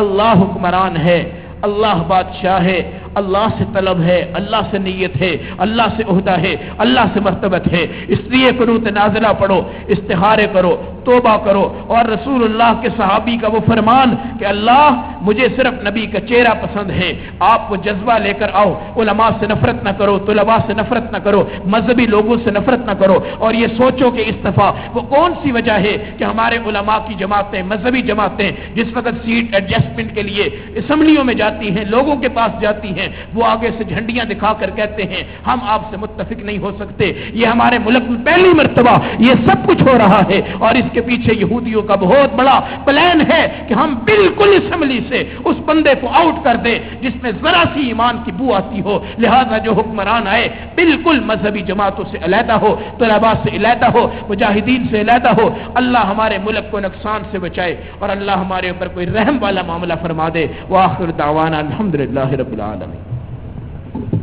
اللہ حکمران ہے، اللہ بادشاہ ہے، اللہ سے طلب ہے، اللہ سے نیت ہے، اللہ سے عہدہ ہے، اللہ سے مرتبت ہے، اس لیے قنوت نازلہ پڑھو، استخارے کرو، توبہ کرو، اور رسول اللہ کے صحابی کا وہ فرمان کہ اللہ مجھے صرف نبی کا چہرہ پسند ہے، آپ وہ جذبہ لے کر آؤ، علماء سے نفرت نہ کرو، طلباء سے نفرت نہ کرو، مذہبی لوگوں سے نفرت نہ کرو، اور یہ سوچو کہ اس دفعہ وہ کون سی وجہ ہے کہ ہمارے علماء کی جماعتیں، مذہبی جماعتیں جس وقت سیٹ ایڈجسٹمنٹ کے لیے اسمبلیوں میں جاتی ہیں، لوگوں کے پاس جاتی ہیں، وہ آگے سے جھنڈیاں دکھا کر کہتے ہیں ہم آپ سے متفق نہیں ہو سکتے۔ یہ ہمارے ملک میں پہلی مرتبہ یہ سب کچھ ہو رہا ہے، اور اس کے پیچھے یہودیوں کا بہت بڑا پلان ہے کہ ہم بالکل اسمبلی سے اس بندے کو آؤٹ کر دیں جس میں ذرا سی ایمان کی بو آتی ہو، لہذا جو حکمران آئے بالکل مذہبی جماعتوں سے علیحدہ ہو، طلباء سے علیحدہ ہو، مجاہدین سے علیحدہ ہو۔ اللہ ہمارے ملک کو نقصان سے بچائے اور اللہ ہمارے اوپر کوئی رحم والا معاملہ فرما دے۔ وآخر دعوانا الحمدللہ رب العالمین۔